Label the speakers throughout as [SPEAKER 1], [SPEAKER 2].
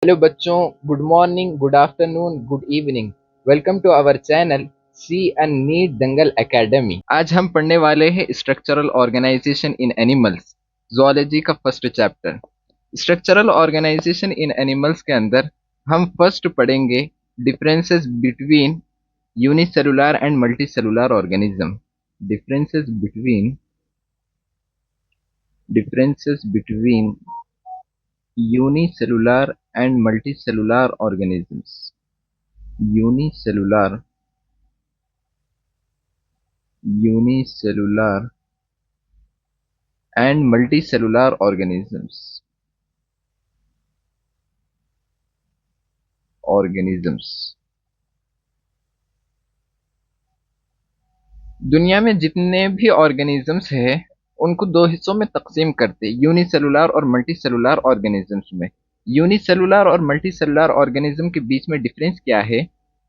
[SPEAKER 1] Hello बच्चों, good morning, good afternoon, good evening. Welcome to our channel C and NEET Dangal academy. आज हम पढ़ने वाले हैं structural organization in animals, zoology का first chapter. Structural organization in animals के अंदर हम फर्स्ट पढ़ेंगे differences between unicellular and multicellular organism. Differences between differences between unicellular and multicellular organisms. Unicellular, unicellular and multicellular organisms. Organisms. दुनिया में जितने भी organisms हैं उनको दो हिस्सों में तकसीम करते हैं, यूनिसेलुलर और मल्टीसेलुलर ऑर्गेनिजम्स में। यूनिसेलुलर और मल्टीसेलुलर ऑर्गेनिज्म के बीच में डिफरेंस क्या है?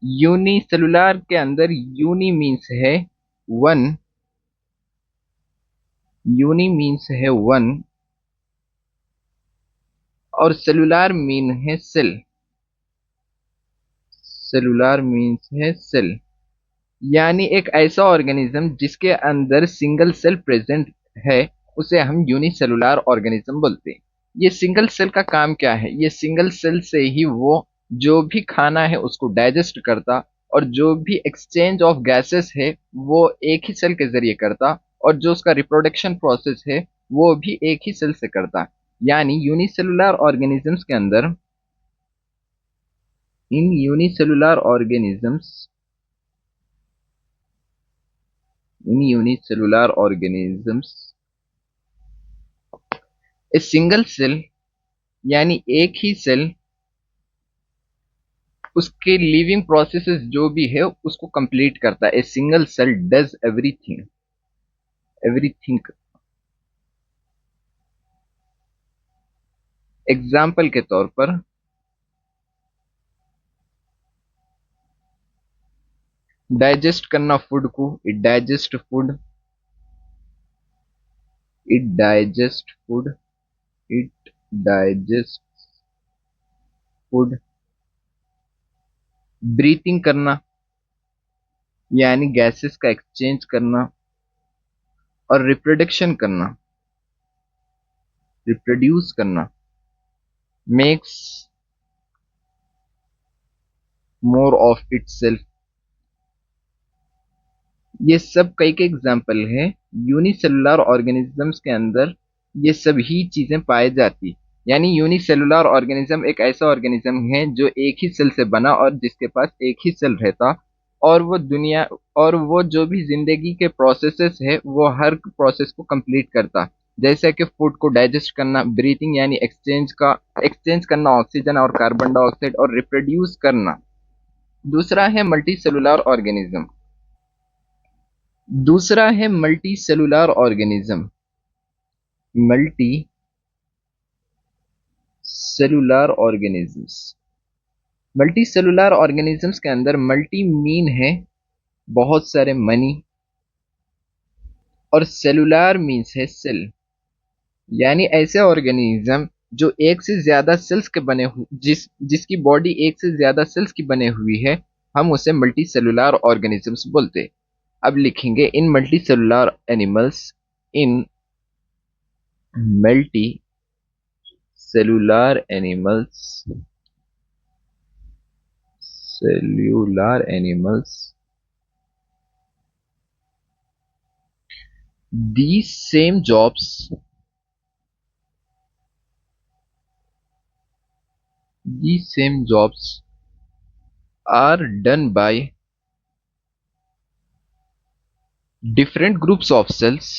[SPEAKER 1] यूनिसेलुलर के अंदर यूनि मीन्स है वन, यूनि मीन्स है वन और सेलुलर मीन है सेल। सेलुलर मीन्स है सेल, यानी एक ऐसा ऑर्गेनिज्म जिसके अंदर सिंगल सेल प्रेजेंट है उसे हम यूनिसेलुलर ऑर्गेनिज्म बोलते हैं। ये सिंगल सेल का काम क्या है? ये सिंगल सेल से ही वो जो भी खाना है उसको डाइजेस्ट करता और जो भी एक्सचेंज ऑफ गैसेस है वो एक ही सेल के जरिए करता और जो उसका रिप्रोडक्शन प्रोसेस है वो भी एक ही सेल से करता। यानी यूनिसेलुलर ऑर्गेनिजम्स के अंदर, in unicellular organisms, in unicellular organisms a single cell यानी एक ही सेल उसके लिविंग प्रोसेसेस जो भी है उसको कंप्लीट करता है। A single cell does everything, everything. Example के तौर पर डाइजेस्ट करना फूड को, it digest food, it digest food, it digest food. Breathing करना यानी गैसेस का एक्सचेंज करना और रिप्रोडक्शन करना, रिप्रोड्यूस करना, makes more of it self. ये सब कई कई एग्जाम्पल है। यूनिसेलुलर ऑर्गेनिजम्स के अंदर ये सभी चीजें पाई जाती। यानी यूनिसेलुलर ऑर्गेनिज्म एक ऐसा ऑर्गेनिज्म है जो एक ही सेल से बना और जिसके पास एक ही सेल रहता और वो दुनिया और वो जो भी जिंदगी के प्रोसेसेस है वो हर प्रोसेस को कंप्लीट करता। जैसे कि फूड को डाइजेस्ट करना, ब्रीथिंग यानी एक्सचेंज करना ऑक्सीजन और कार्बन डाइऑक्साइड और रिप्रोड्यूस करना। दूसरा है मल्टी सेलुलर ऑर्गेनिज्म। दूसरा है multi cellular organism. Multi cellular organisms, multi cellular organisms के अंदर मल्टी मीन है बहुत सारे, मनी, और सेलुलर मीन्स है सेल। यानी ऐसे ऑर्गेनिज्म जो एक से ज्यादा सेल्स के बने जिसकी बॉडी एक से ज्यादा सेल्स की बने हुई है हम उसे मल्टी सेलुलर ऑर्गेनिजम्स बोलते। अब लिखेंगे इन multicellular animals, in multi cellular animals, cellular animals, these same jobs, these same jobs are done by different groups of cells,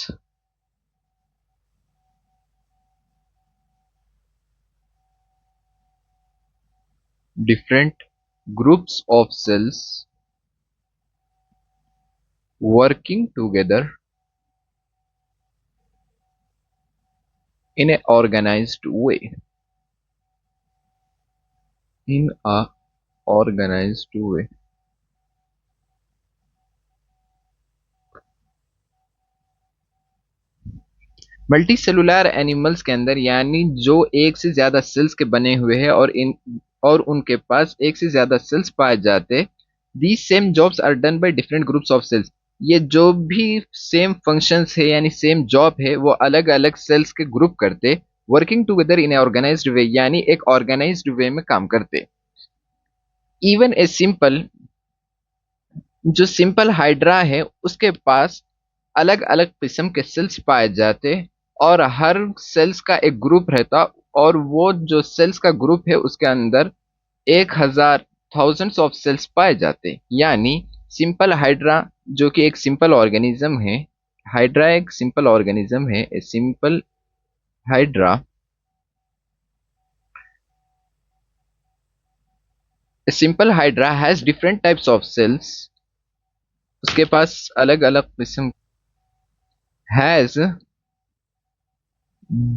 [SPEAKER 1] different groups of cells working together in a organized way, in a organized way. Multi cellular animals के अंदर यानी जो एक से ज्यादा sales के बने हुए हैं और और उनके पास एक से ज्यादा सेल्स पाए जाते, these same jobs are done by different groups of cells. ये जो भी सेम फंक्शंस है यानी सेम जॉब है वो अलग अलग सेल्स के ग्रुप करते, working together in a organised way यानी एक ऑर्गेनाइज्ड वे में काम करते। इवन ए सिंपल, जो सिंपल हाइड्रा है उसके पास अलग अलग किस्म के सेल्स पाए जाते और हर सेल्स का एक ग्रुप रहता, और वो जो सेल्स का ग्रुप है उसके अंदर 1,000 थाउजेंड्स ऑफ सेल्स पाए जाते। यानी सिंपल हाइड्रा जो कि एक सिंपल ऑर्गेनिज्म है, हाइड्रा एक सिंपल ऑर्गेनिज्म है, a simple hydra, a simple hydra has different types of cells, उसके पास अलग अलग किस्म, has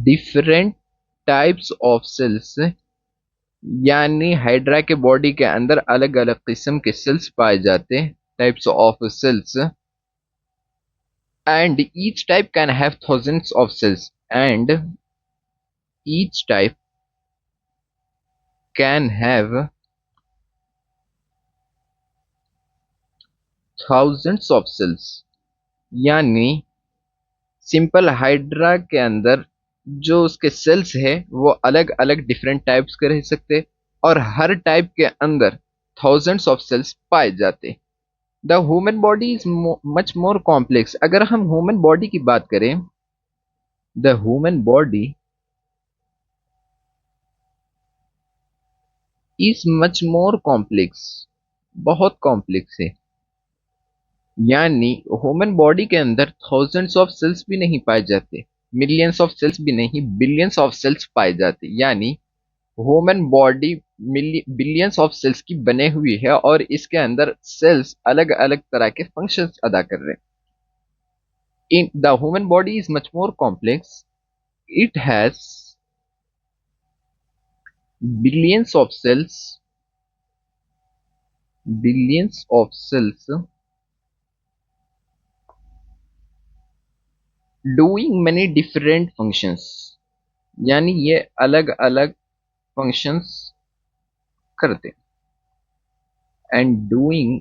[SPEAKER 1] different types of cells, यानी हाइड्रा के बॉडी के अंदर अलग अलग किस्म के सेल्स पाए जाते, types of cells, and each type can have thousands of cells, and each type can have thousands of cells. यानी सिंपल हाइड्रा के अंदर जो उसके सेल्स है वो अलग अलग डिफरेंट टाइप्स के रह सकते, और हर टाइप के अंदर थाउजेंड्स ऑफ सेल्स पाए जाते। The human body is much more complex. अगर हम ह्यूमन बॉडी की बात करें, the human body is much more complex, बहुत कॉम्प्लेक्स है। यानी ह्यूमन बॉडी के अंदर थाउजेंड्स ऑफ सेल्स भी नहीं पाए जाते, मिलियंस ऑफ सेल्स भी नहीं, बिलियंस ऑफ सेल्स पाए जाते। यानी human body billions of cells की बने हुई है और इसके अंदर सेल्स अलग अलग तरह के फंक्शंस अदा कर रहे हैं। In the human body is much more complex. It has billions of cells, billions of cells doing many different functions. यानी ये अलग अलग functions करते, and doing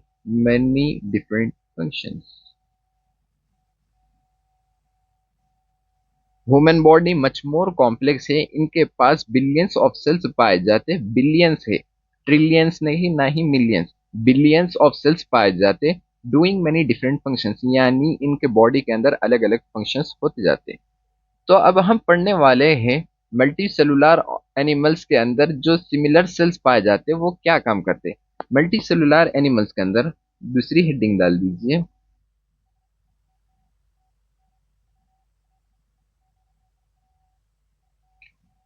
[SPEAKER 1] many different functions. Human body much more complex है, इनके पास billions of sales पाए जाते, billions है, ट्रिलियंस नहीं, ना ही मिलियंस, बिलियंस ऑफ सेल्स पाए जाते, डूइंग मेनी डिफरेंट फंक्शंस, यानी इनके बॉडी के अंदर अलग अलग फंक्शंस होते जाते। तो अब हम पढ़ने वाले हैं मल्टी सेलुलर एनिमल्स के अंदर जो सिमिलर सेल्स पाए जाते वो क्या काम करते। मल्टी सेलुलर एनिमल्स के अंदर दूसरी हेडिंग डाल दीजिए,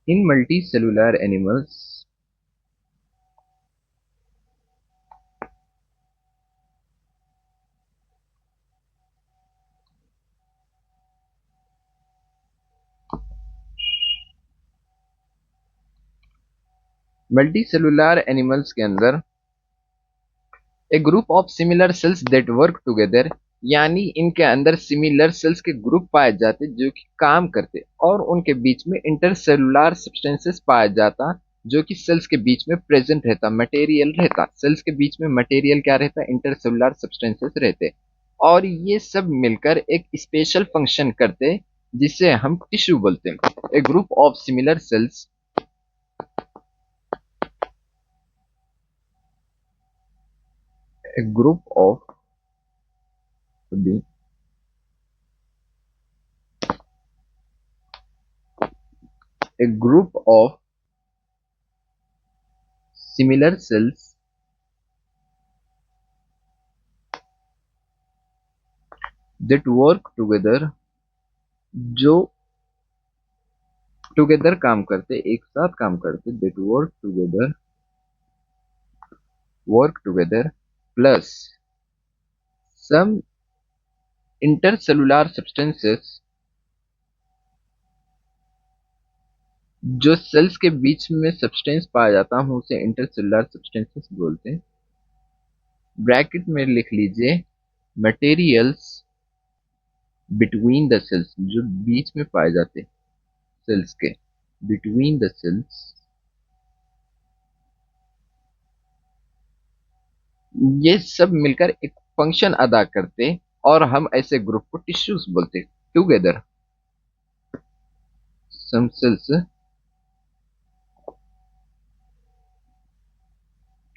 [SPEAKER 1] in multicellular animals, multicellular animals के अंदर a group of similar cells that work together, यानी इनके अंदर सिमिलर सेल्स के ग्रुप पाए जाते जो कि काम करते, और उनके बीच में इंटरसेलुलर सब्सटेंसेस पाया जाता जो कि सेल्स के बीच में प्रेजेंट रहता, मटेरियल रहता, सेल्स के बीच में मटेरियल क्या रहता, इंटरसेलुलर सब्सटेंसेस रहते, और ये सब मिलकर एक स्पेशल फंक्शन करते जिसे हम टिश्यू बोलते हैं। A group of similar cells, a group of a group of similar cells that work together, जो टुगेदर काम करते, एक साथ काम करते, that work together plus some intercellular substances, जो सेल्स के बीच में सब्सटेंस पाया जाता हम उसे इंटरसेलुलर सब्सटेंसेस बोलते हैं। ब्रैकेट में लिख लीजिए मटेरियल्स बिटवीन द सेल्स, जो बीच में पाए जाते सेल्स के, बिटवीन द सेल्स ये सब मिलकर एक फंक्शन अदा करते और हम ऐसे ग्रुप को टिश्यूज बोलते। Together some cells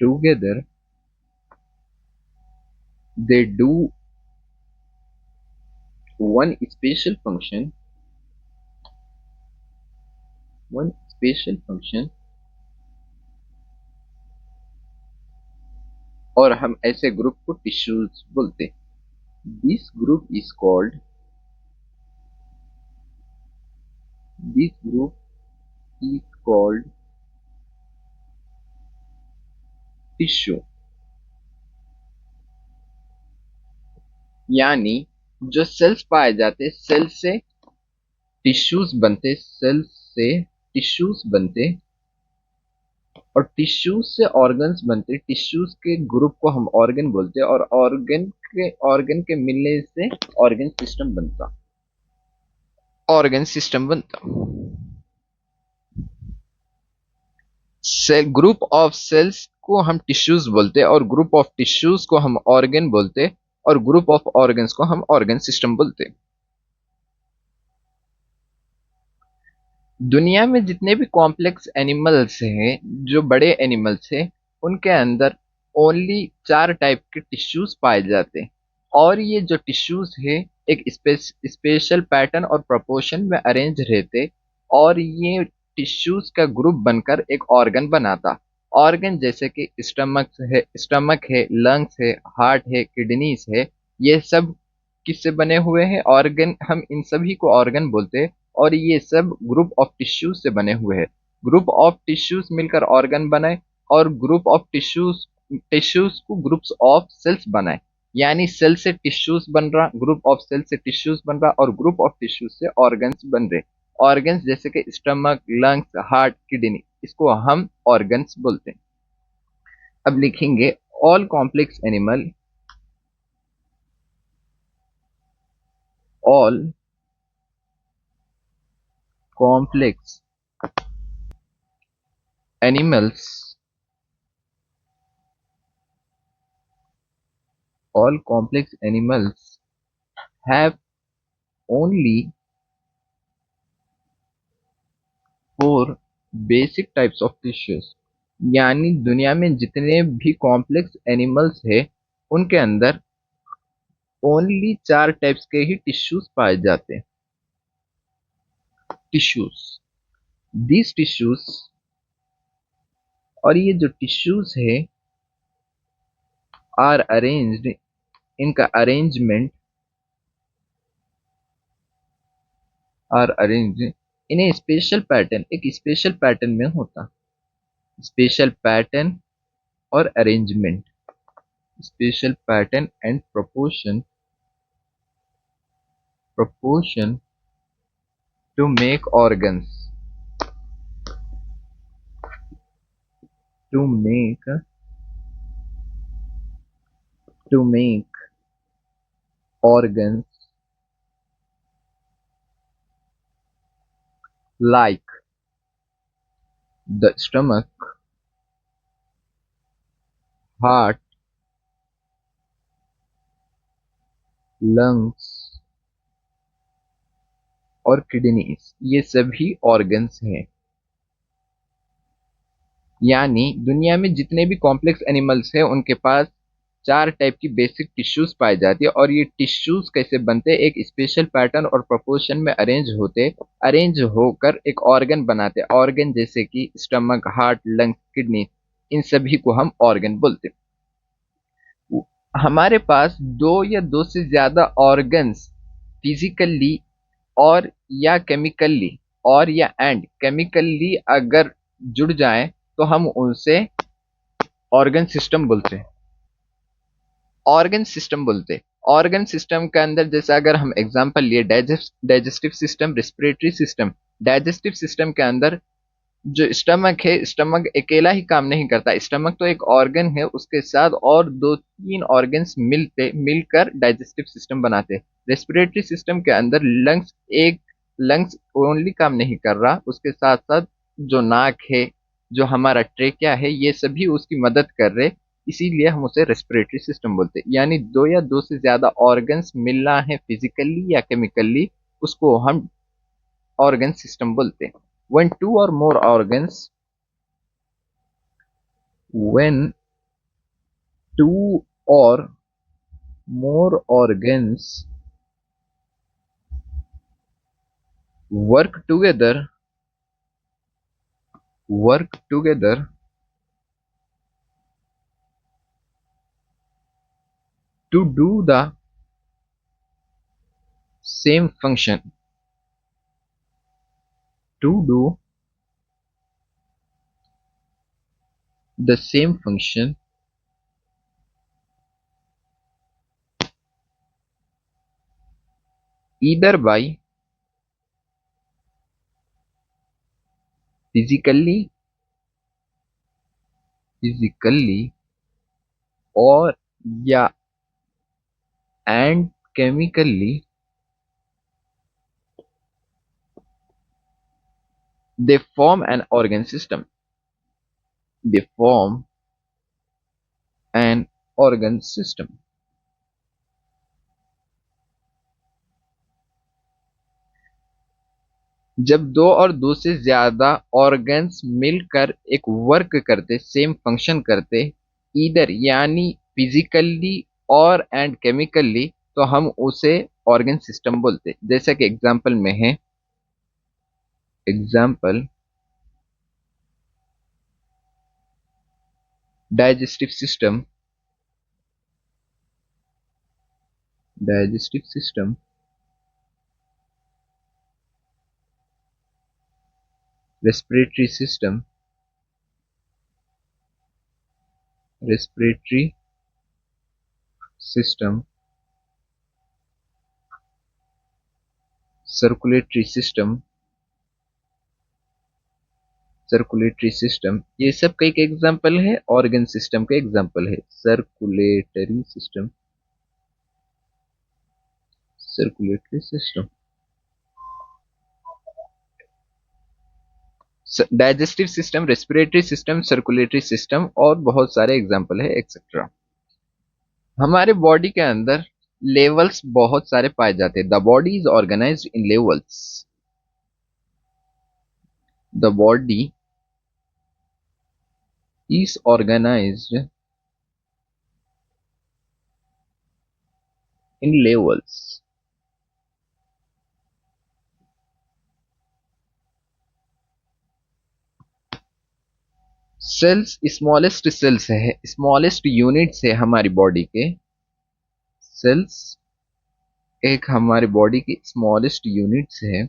[SPEAKER 1] together they do one special function one special function और हम ऐसे ग्रुप को टिश्यूज बोलते। This group is called this group is called tissue. यानी जो सेल्स पाए जाते सेल से टिश्यूज बनते, सेल से टिश्यूज बनते और टिश्यूज से ऑर्गन्स बनते। टिश्यूज के ग्रुप को हम ऑर्गन बोलते और ऑर्गन के मिलने से ऑर्गन सिस्टम बनता। ऑर्गन सिस्टम बनता। सेल ग्रुप ऑफ सेल्स को हम टिश्यूज बोलते और ग्रुप ऑफ टिश्यूज को हम ऑर्गन बोलते और ग्रुप ऑफ ऑर्गन्स को हम ऑर्गन सिस्टम बोलते। दुनिया में जितने भी कॉम्प्लेक्स एनिमल्स हैं, जो बड़े एनिमल्स हैं, उनके अंदर ओनली 4 टाइप के टिश्यूज पाए जाते हैं और ये जो टिश्यूज है एक स्पेशल पैटर्न और प्रोपोर्शन में अरेंज रहते और ये टिश्यूज का ग्रुप बनकर एक ऑर्गन बनाता। ऑर्गन जैसे कि स्टमक है, लंग्स है, हार्ट है, किडनीज है, ये सब किससे बने हुए हैं? ऑर्गन। हम इन सभी को ऑर्गन बोलते हैं और ये सब ग्रुप ऑफ टिश्यूज से बने हुए हैं। ग्रुप ऑफ टिश्यूज मिलकर ऑर्गन बनाए और ग्रुप ऑफ टिश्यूज टिश्यूज को ग्रुप्स ऑफ सेल्स बनाए। यानी सेल से टिश्यूज बन रहा, ग्रुप ऑफ सेल से टिश्यूज बन रहा और ग्रुप ऑफ टिश्यूज से ऑर्गन्स बन रहे। ऑर्गन्स जैसे कि स्टमक, लंग्स, हार्ट, किडनी, इसको हम ऑर्गन्स बोलते हैं। अब लिखेंगे all complex animal, all complex animals all complex animals have only 4 basic types of tissues। यानी दुनिया में जितने भी कॉम्प्लेक्स एनिमल्स है उनके अंदर ओनली 4 टाइप्स के ही टिश्यूज पाए जाते हैं। टिश्यूज, दिस टिश्यूज, और ये जो टिश्यूज है आर अरेंज्ड, इनका arrangement are arranged in a special pattern, एक स्पेशल पैटर्न में होता। स्पेशल पैटर्न और arrangement, special pattern and proportion to make organs, to make organs like the stomach, heart, lungs और किडनीज, ये सभी organs हैं। यानी दुनिया में जितने भी कॉम्प्लेक्स एनिमल्स हैं उनके पास 4 टाइप की बेसिक टिश्यूज पाई जाती है और ये टिश्यूज कैसे बनते हैं? एक स्पेशल पैटर्न और प्रोपोर्शन में अरेंज होकर एक ऑर्गन बनाते। ऑर्गन जैसे कि स्टमक, हार्ट, लंग्स, किडनी, इन सभी को हम ऑर्गन बोलते। हमारे पास 2 या 2 से ज्यादा ऑर्गन्स फिजिकली और या केमिकली और या एंड केमिकली अगर जुड़ जाएं तो हम उनसे ऑर्गन सिस्टम बोलते हैं। ऑर्गन सिस्टम बोलते। ऑर्गन सिस्टम के अंदर जैसे अगर हम एग्जांपल लिए digestive system, respiratory system. Digestive system के अंदर जो स्टमक है, स्टमक अकेला ही काम नहीं करता। स्टमक तो एक ऑर्गन है, उसके साथ और 2-3 ऑर्गन्स मिलकर डाइजेस्टिव सिस्टम बनाते। रेस्पिरेटरी सिस्टम के अंदर लंग्स ओनली काम नहीं कर रहा, उसके साथ साथ जो नाक है, जो हमारा ट्रेकिया है, ये सभी उसकी मदद कर रहे। इसीलिए हम उसे रेस्पिरेटरी सिस्टम बोलते हैं। यानी दो या दो से ज्यादा ऑर्गन्स मिलना है फिजिकली या केमिकली, उसको हम ऑर्गन सिस्टम बोलते हैं। when two or more organs when two or more organs work together to do the same function to do the same function either by physically or या and chemically, they form an organ system. They form an organ system. जब दो और दो से ज्यादा organs मिलकर एक work करते, सेम फंक्शन करते, ईदर यानी फिजिकली और एंड केमिकली, तो हम उसे ऑर्गन सिस्टम बोलते। जैसा कि एग्जाम्पल में है, example digestive system, respiratory system, circulatory system, ये सब कई एग्जाम्पल है, ऑर्गन सिस्टम के एग्जाम्पल है। Circulatory system, digestive system, respiratory system, circulatory system और बहुत सारे एग्जाम्पल है एक्सेट्रा। हमारे बॉडी के अंदर लेवल्स बहुत सारे पाए जाते हैं। The body is organized in levels. The body is organized in levels. Cells smallest cells है, स्मॉलेस्ट यूनिट्स है हमारी बॉडी के। सेल्स एक हमारी बॉडी की स्मॉलेस्ट यूनिट्स है,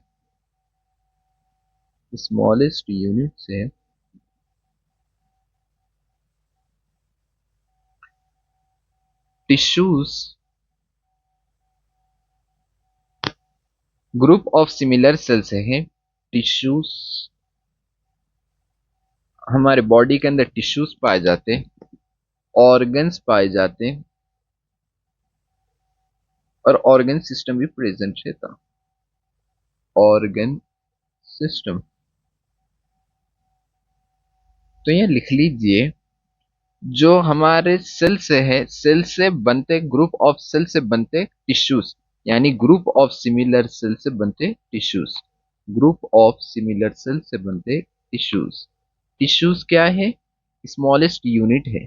[SPEAKER 1] tissues group of similar cells है। टिश्यूज हमारे बॉडी के अंदर टिश्यूज पाए जाते, ऑर्गन्स पाए जाते और ऑर्गन सिस्टम भी प्रेजेंट रहता। ऑर्गन सिस्टम, तो ये लिख लीजिए, जो हमारे सेल से है, सेल से बनते, ग्रुप ऑफ सेल से बनते टिश्यूज, यानी ग्रुप ऑफ सिमिलर सेल से बनते tissues, group of similar cell से बनते टिश्यूज। टिश्यूज क्या है? स्मॉलेस्ट यूनिट है।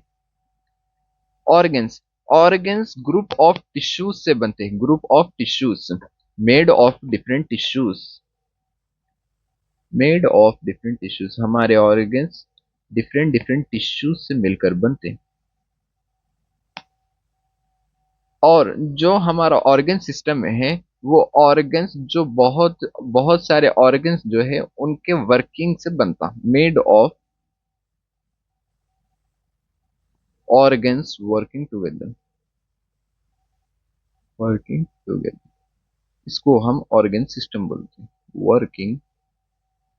[SPEAKER 1] Organs, organs group of tissues से बनते हैं, group of tissues made of different tissues, हमारे ऑर्गन्स डिफरेंट टिश्यूज से मिलकर बनते हैं। और जो हमारा ऑर्गन सिस्टम है, वो ऑर्गन्स जो बहुत सारे ऑर्गन्स जो है उनके वर्किंग से बनता, made of organs working together, इसको हम ऑर्गन सिस्टम बोलते हैं। वर्किंग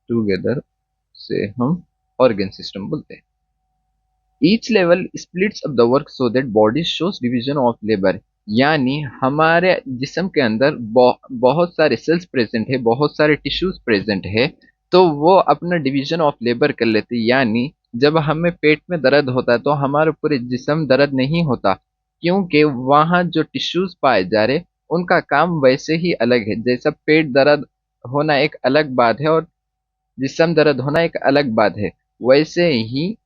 [SPEAKER 1] टुगेदर से हम ऑर्गन सिस्टम बोलते हैं। Each level splits up the work so that body shows division of labour, यानी हमारे जिस्म के अंदर बहुत सारे सेल्स प्रेजेंट है, बहुत सारे टिश्यूज प्रेजेंट है, तो वो अपना डिवीजन ऑफ लेबर कर लेते, यानी जब हमें पेट में दर्द होता है तो हमारे पूरे जिस्म दर्द नहीं होता, क्योंकि वहाँ जो टिश्यूज पाए जा रहे उनका काम वैसे ही अलग है। जैसा पेट दर्द होना एक अलग बात है और जिस्म दर्द होना एक अलग बात है, वैसे ही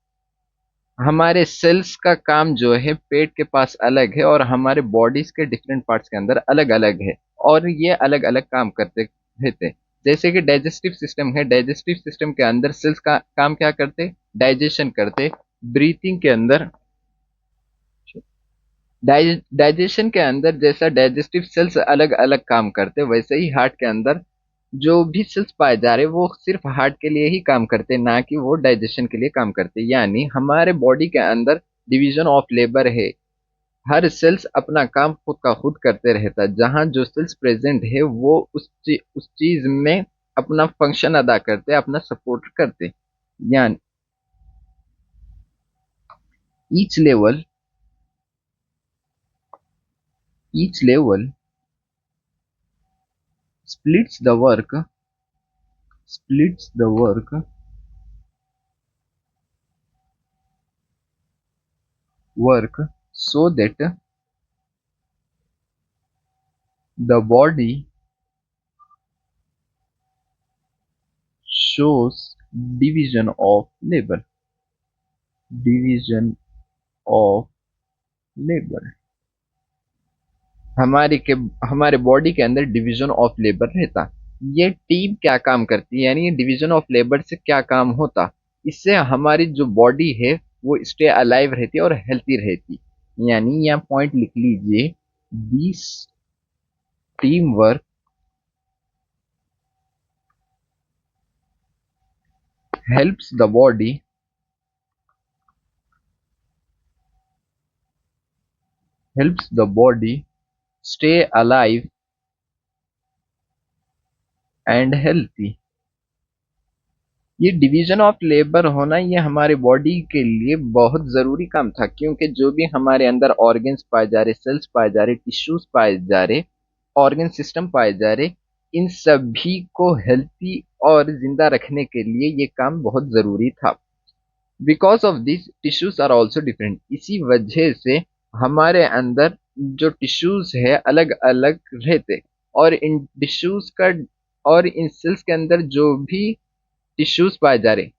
[SPEAKER 1] हमारे सेल्स का काम जो है पेट के पास अलग है और हमारे बॉडीज के डिफरेंट पार्ट्स के अंदर अलग अलग है, और ये अलग अलग काम करते रहते हैं। जैसे कि डाइजेस्टिव सिस्टम है, डाइजेस्टिव सिस्टम के अंदर सेल्स का काम क्या करते, डाइजेशन करते। ब्रीथिंग के अंदर डाइजेशन के अंदर जैसा डाइजेस्टिव सेल्स अलग अलग काम करते, वैसे ही हार्ट के अंदर जो भी सेल्स पाए जा रहे वो सिर्फ हार्ट के लिए ही काम करते, ना कि वो डाइजेशन के लिए काम करते। यानी हमारे बॉडी के अंदर डिवीजन ऑफ लेबर है, हर सेल्स अपना काम खुद का खुद करते रहता है। जहाँ जो सेल्स प्रेजेंट है वो उस चीज में अपना फंक्शन अदा करते, अपना सपोर्ट करते। यानी each level each level splits the work splits the work so that the body shows division of labor, division of labor। हमारे बॉडी के अंदर डिवीजन ऑफ लेबर रहता। ये टीम क्या काम करती है, यानी ये डिवीजन ऑफ लेबर से क्या काम होता, इससे हमारी जो बॉडी है वो स्टे अलाइव रहती है और हेल्थी रहती। यानी यहाँ पॉइंट लिख लीजिए, this team work helps the body helps the body stay alive and healthy। ये डिवीजन ऑफ लेबर होना ये हमारे बॉडी के लिए बहुत जरूरी काम था, क्योंकि जो भी हमारे अंदर ऑर्गन्स पाए जा रहे, सेल्स पाए जा रहे, टिश्यूज पाए जा रहे, ऑर्गन सिस्टम पाए जा रहे, इन सभी को हेल्थी और जिंदा रखने के लिए ये काम बहुत जरूरी था। Because of this tissues are also different, इसी वजह से हमारे अंदर जो टिश्यूज है अलग अलग रहते, और इन टिश्यूज का और इन सेल्स के अंदर जो भी टिश्यूज पाए जा रहे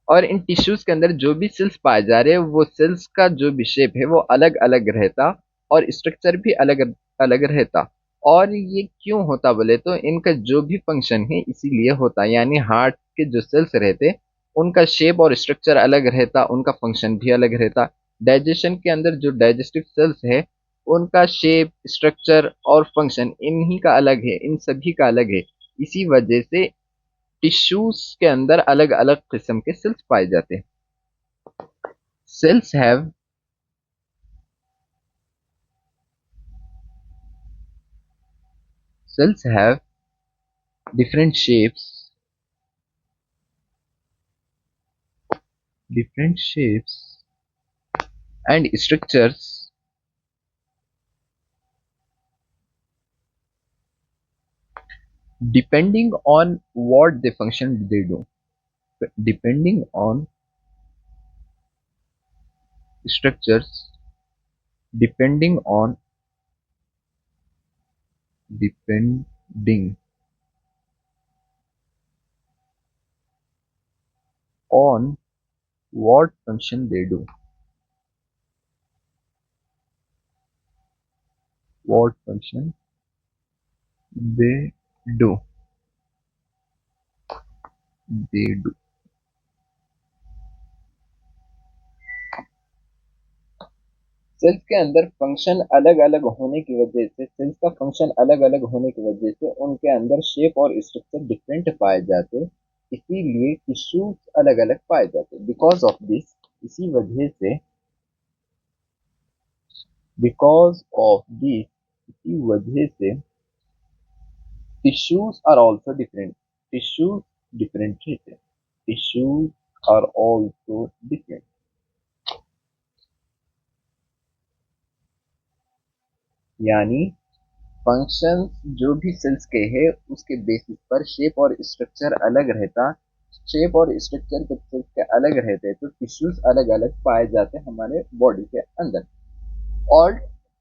[SPEAKER 1] और इन टिश्यूज के अंदर जो भी सेल्स पाए जा रहे हैं वो सेल्स का जो भी शेप है वो अलग अलग रहता और स्ट्रक्चर भी अलग अलग रहता। और ये क्यों होता बोले तो इनका जो भी फंक्शन है इसीलिए होता। यानी हार्ट के जो सेल्स रहते उनका शेप और स्ट्रक्चर अलग रहता, उनका फंक्शन भी अलग रहता। डाइजेशन के अंदर जो डाइजेस्टिव सेल्स है उनका शेप, स्ट्रक्चर और फंक्शन इन्हीं का अलग है, इन सभी का अलग है। इसी वजह से टिश्यूज के अंदर अलग अलग किस्म के सेल्स पाए जाते हैं। Cells have cells have different shapes different shapes and structures depending on what the function they do, depending on structures, depending on depending on what function they do, what function they do they do। Cells के अंदर function अलग अलग होने की वजह से, sales का function अलग अलग होने की वजह से उनके अंदर शेप और स्ट्रक्चर डिफरेंट पाए जाते, इसीलिए टिश्यूज अलग अलग पाए जाते। बिकॉज ऑफ दिस, इसी वजह से, बिकॉज ऑफ दिस, इसी वजह से tissues are also different, tissues different रहते, टिश्यूज आर ऑल्सो डिफरेंट। यानी फंक्शंस जो भी सेल्स के हैं उसके बेसिस पर शेप और स्ट्रक्चर अलग रहता, शेप और स्ट्रक्चर जब सेल्स के अलग रहते हैं तो टिश्यूज अलग अलग पाए जाते हैं हमारे बॉडी के अंदर। और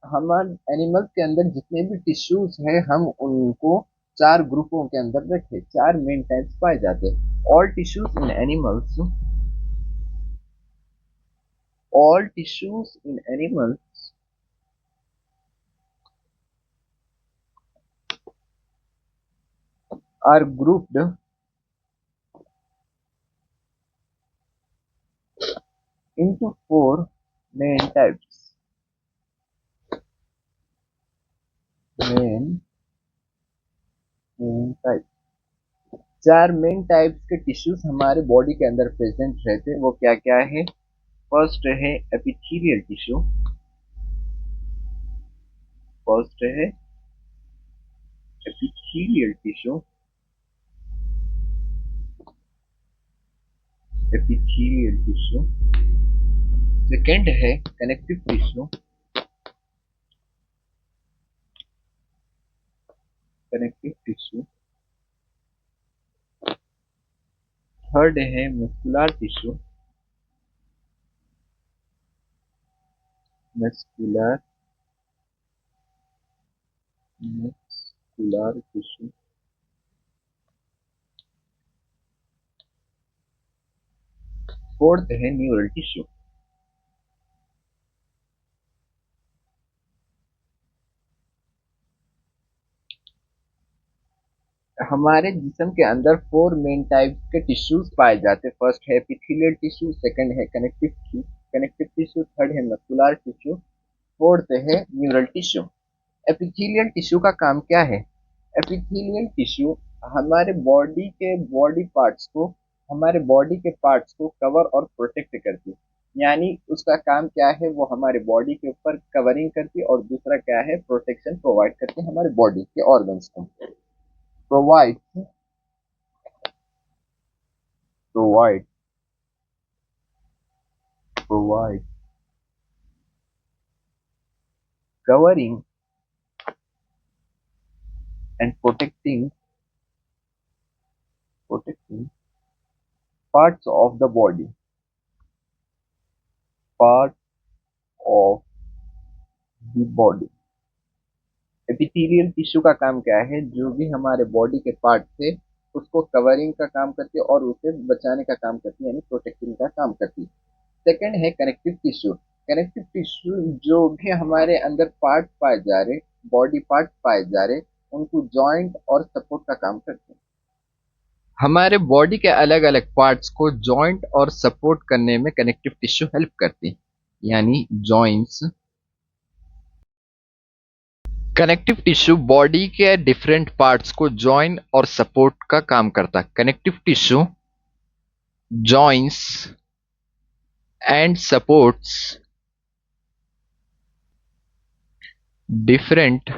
[SPEAKER 1] हमारे एनिमल्स के अंदर जितने भी टिश्यूज हैं हम उनको चार ग्रुपों के अंदर रखे, चार मेन टाइप्स पाए जाते हैं। all tissues in animals are grouped into four main types. main main types चार मेन टाइप्स के टिश्यूज हमारे बॉडी के अंदर प्रेजेंट रहते हैं। वो क्या क्या है? फर्स्ट है एपिथेलियल टिश्यू। फर्स्ट है epithelial tissue. Epithelial tissue. Second है connective tissue. Connective tissue. Third है muscular tissue. Muscular muscular tissue. Fourth है न्यूरल टिश्यू। हमारे जिस्म के अंदर फोर मेन टाइप्स के टिश्यूज पाए जाते हैं। फर्स्ट है एपिथेलियल टिश्यू, सेकंड है कनेक्टिव टिश्यू, थर्ड है मस्कुलर टिश्यू, फोर्थ है न्यूरल टिश्यू। एपिथेलियल टिश्यू का काम क्या है? एपिथेलियल टिश्यू हमारे बॉडी के पार्ट्स को कवर और प्रोटेक्ट करती है। यानी उसका काम क्या है? वो हमारे बॉडी के ऊपर कवरिंग करती है, और दूसरा क्या है? प्रोटेक्शन प्रोवाइड करती है हमारे बॉडी के ऑर्गन्स को। Provide provide provide covering and protecting parts of the body, part of the body। Epithelial tissue का काम क्या है? जो भी हमारे बॉडी के पार्ट थे उसको कवरिंग का काम करती है और उसे बचाने का काम करती है, यानी प्रोटेक्टिंग का काम करती है। सेकंड है कनेक्टिव टिश्यू। कनेक्टिव टिश्यू जो भी हमारे अंदर पार्ट पाए जा रहे, बॉडी पार्ट पाए जा रहे, उनको जॉइंट और सपोर्ट का काम करते हैं। हमारे बॉडी के अलग अलग पार्ट्स को जॉइंट और सपोर्ट करने में कनेक्टिव टिश्यू हेल्प करती है, यानी जॉइंट्स। कनेक्टिव टिश्यू बॉडी के डिफरेंट पार्ट्स को जॉइन और सपोर्ट का काम करता है। Connective tissue joins and supports different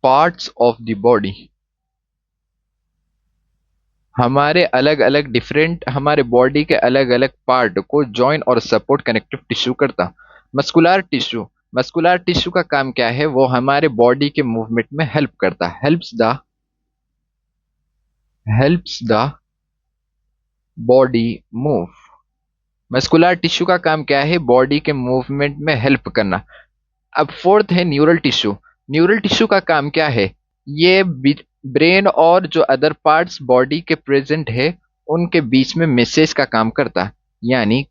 [SPEAKER 1] parts of the body। हमारे बॉडी के अलग अलग पार्ट को जॉइन और सपोर्ट कनेक्टिव टिश्यू करता। मस्कुलर टिश्यू का काम क्या है? वो हमारे बॉडी के मूवमेंट में हेल्प करता है। Helps the body move. Muscular tissue का काम क्या है? बॉडी के मूवमेंट में हेल्प करना। अब फोर्थ है न्यूरल टिश्यू। न्यूरल टिश्यू का काम क्या है? ये ब्रेन और जो अदर पार्ट्स बॉडी के प्रेजेंट है उनके बीच में मैसेज का काम करता है, यानी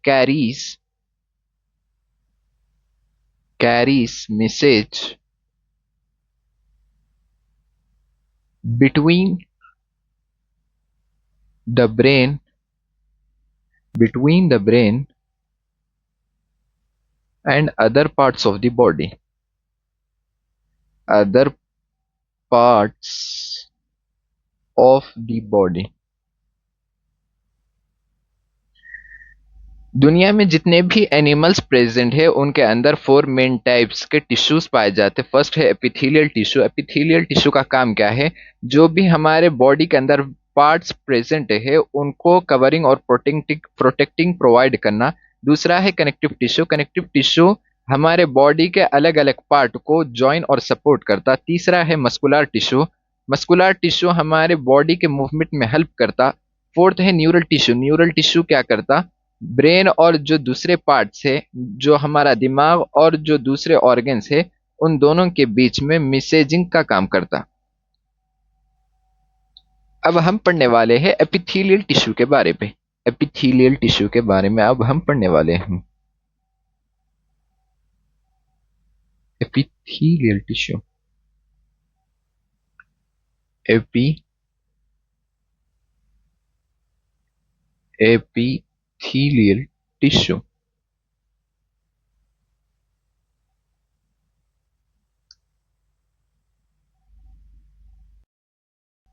[SPEAKER 1] carries message between the brain and other parts of the body। other parts of the body। दुनिया में जितने भी एनिमल्स प्रेजेंट है उनके अंदर फोर मेन टाइप्स के टिश्यूज पाए जाते हैं। फर्स्ट है एपिथेलियल टिश्यू। एपिथेलियल टिश्यू का काम क्या है? जो भी हमारे बॉडी के अंदर पार्ट्स प्रेजेंट है उनको कवरिंग और प्रोटेक्टिंग प्रोवाइड करना। दूसरा है कनेक्टिव टिश्यू। कनेक्टिव टिश्यू हमारे बॉडी के अलग अलग पार्ट को जॉइन और सपोर्ट करता। तीसरा है मस्कुलर टिश्यू, मस्कुलर टिश्यू हमारे बॉडी के मूवमेंट में हेल्प करता। फोर्थ है न्यूरल टिश्यू, न्यूरल टिश्यू क्या करता, ब्रेन और जो दूसरे पार्ट्स है, जो हमारा दिमाग और जो दूसरे ऑर्गन्स है, उन दोनों के बीच में मैसेजिंग का काम करता। अब हम पढ़ने वाले हैं एपिथेलियल टिश्यू के बारे में। एपिथेलियल टिश्यू के बारे में अब हम पढ़ने वाले हैं। Epithelial tissue, epithelial tissue.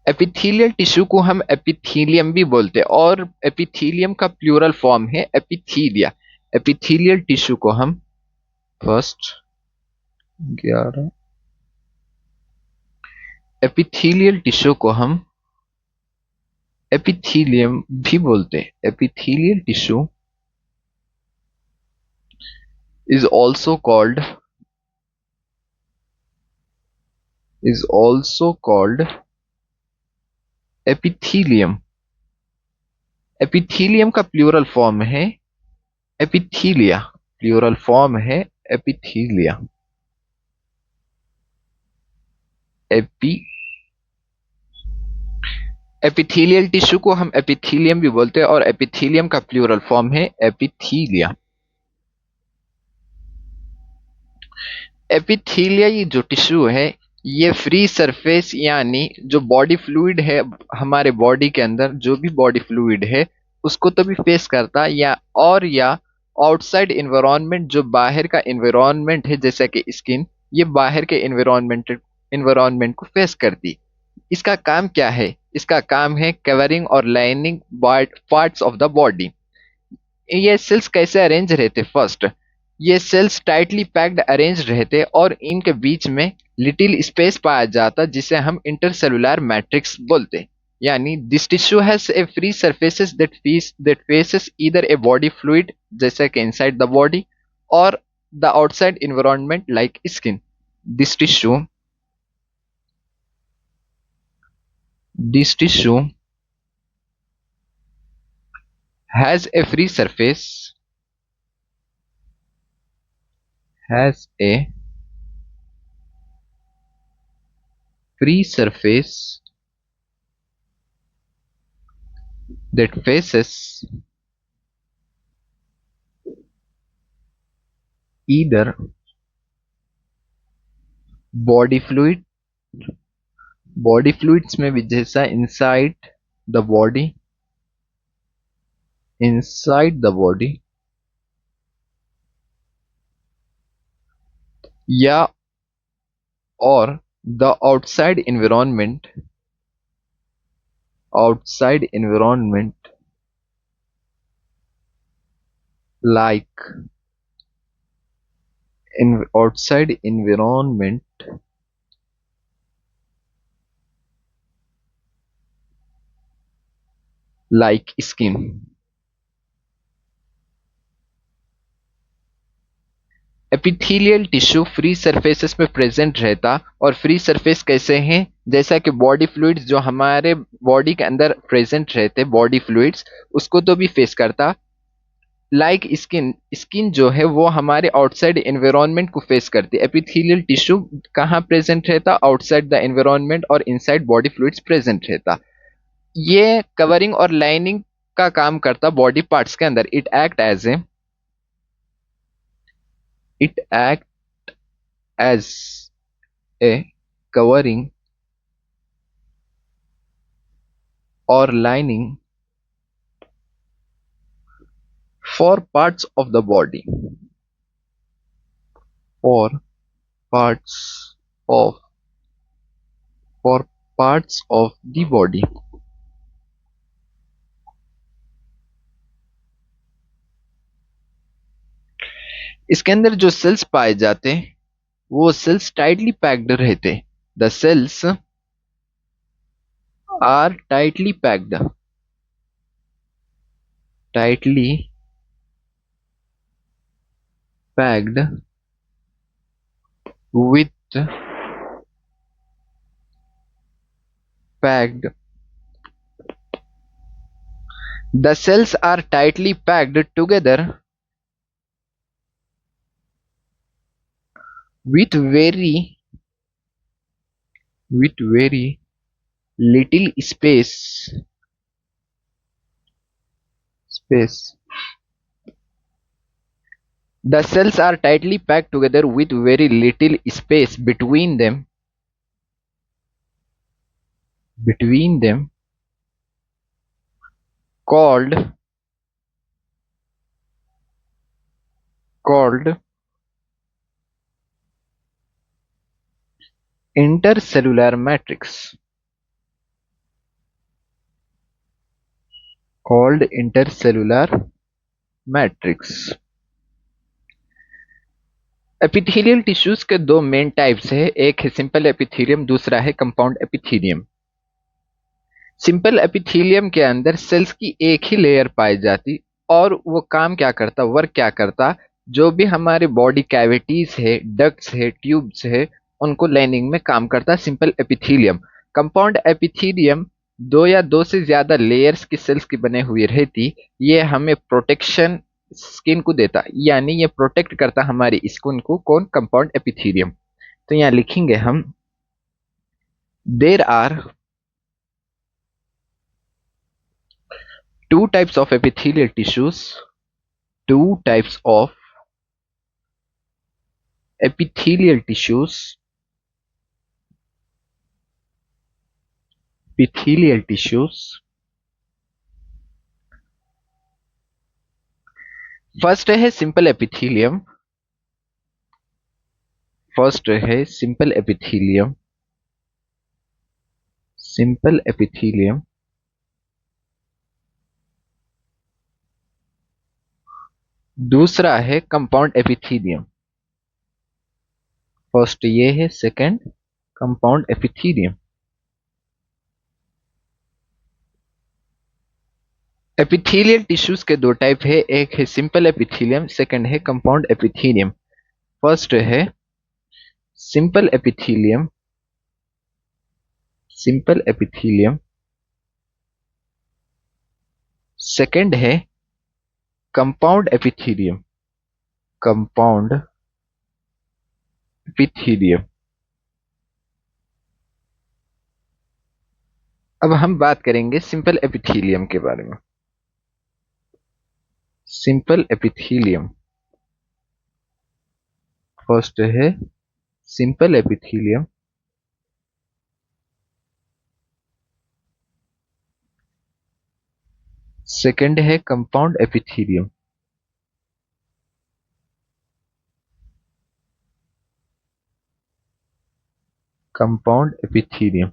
[SPEAKER 1] Epithelial tissue को हम एपिथीलियम भी बोलते हैं और एपिथीलियम का प्लूरल फॉर्म है एपिथीलिया। एपिथेलियल टिश्यू को हम फर्स्ट 11 एपिथेलियल टिश्यू को हम एपिथीलियम भी बोलते हैं। Epithelial tissue is also called is also called epithelium. Epithelium का प्लूरल फॉर्म है एपिथीलिया, प्लूरल फॉर्म है एपिथीलिया। एपी एपिथेलियल टिश्यू को हम एपिथीलियम भी बोलते हैं और एपिथीलियम का प्लूरल फॉर्म है एपिथीलिया। एपिथीलिया ये जो टिश्यू है, ये फ्री सरफेस यानी जो बॉडी फ्लूइड है, हमारे बॉडी के अंदर जो भी बॉडी फ्लूइड है उसको तो भी फेस करता या आउटसाइड एनवायरनमेंट, जो बाहर का एनवायरनमेंट है जैसे कि स्किन, ये बाहर के एनवायरनमेंट को फेस करती। इसका काम क्या है? इसका काम है कवरिंग और lining parts of the body. ये सेल्स कैसे अरेंज रहते? फर्स्ट, ये सेल्स टाइटली पैक्ड अरेंज रहते और इनके बीच में लिटिल स्पेस पाया जाता जिसे हम इंटरसेलुलर मैट्रिक्स बोलते। यानी this tissue has a free surfaces that faces either a body fluid जैसे कि इनसाइड द बॉडी और the outside environment like skin. This tissue this tissue has a free surface has a free surface that faces either body fluid body fluids में भी जैसा inside the body या और the outside environment like outside environment like skin. Epithelial tissue free surfaces में present रहता और free surface कैसे हैं? जैसा कि बॉडी फ्लूइड्स जो हमारे बॉडी के अंदर प्रेजेंट रहते, बॉडी फ्लूइड्स उसको तो भी फेस करता। लाइक स्किन जो है वो हमारे आउटसाइड एनवायरनमेंट को फेस करती। एपिथेलियल टिश्यू कहाँ प्रेजेंट रहता? आउटसाइड द एनवायरनमेंट और इनसाइड बॉडी फ्लूइड्स प्रेजेंट रहता। ये कवरिंग और लाइनिंग का काम करता बॉडी पार्ट्स के अंदर। It act as a covering or lining for parts of the body, for parts of for parts of the body। इसके अंदर जो सेल्स पाए जाते वो सेल्स टाइटली पैक्ड रहते। The cells are tightly packed tightly packed with packed. The cells are tightly packed together with very little space. The cells are tightly packed together with very little space between them, called intercellular matrix. Called intercellular matrix. Epithelial tissues के दो main types है, एक है simple epithelium, दूसरा है compound epithelium. Simple epithelium के अंदर sales की एक ही लेयर पाई जाती और वो काम क्या करता, वर्क क्या करता, जो भी हमारे बॉडी कैविटीज है, डक्ट्स है, ट्यूब्स है, उनको लाइनिंग में काम करता सिंपल एपिथेलियम। कंपाउंड एपिथेलियम दो या दो से ज्यादा लेयर्स की सेल्स की बने हुई रहती, ये हमें प्रोटेक्शन स्किन को देता, यानी ये प्रोटेक्ट करता हमारी स्किन को। कौन? Compound epithelium. तो यहाँ लिखेंगे हम, there are two types of epithelial tissues. Two types of epithelial tissues. Epithelial tissues. First है सिंपल एपिथेलियम। फर्स्ट है सिंपल एपिथेलियम। Simple epithelium. दूसरा है कंपाउंड एपिथेलियम। फर्स्ट ये है, second compound epithelium. Epithelial tissues के दो टाइप है, एक है सिंपल एपिथेलियम, सेकंड है कंपाउंड एपिथेलियम। फर्स्ट है simple epithelium. Simple epithelium. Second है कंपाउंड एपिथेलियम। Compound epithelium. अब हम बात करेंगे सिंपल एपिथेलियम के बारे में। Simple epithelium. फर्स्ट है सिंपल एपिथेलियम। सेकंड है compound epithelium. Compound epithelium.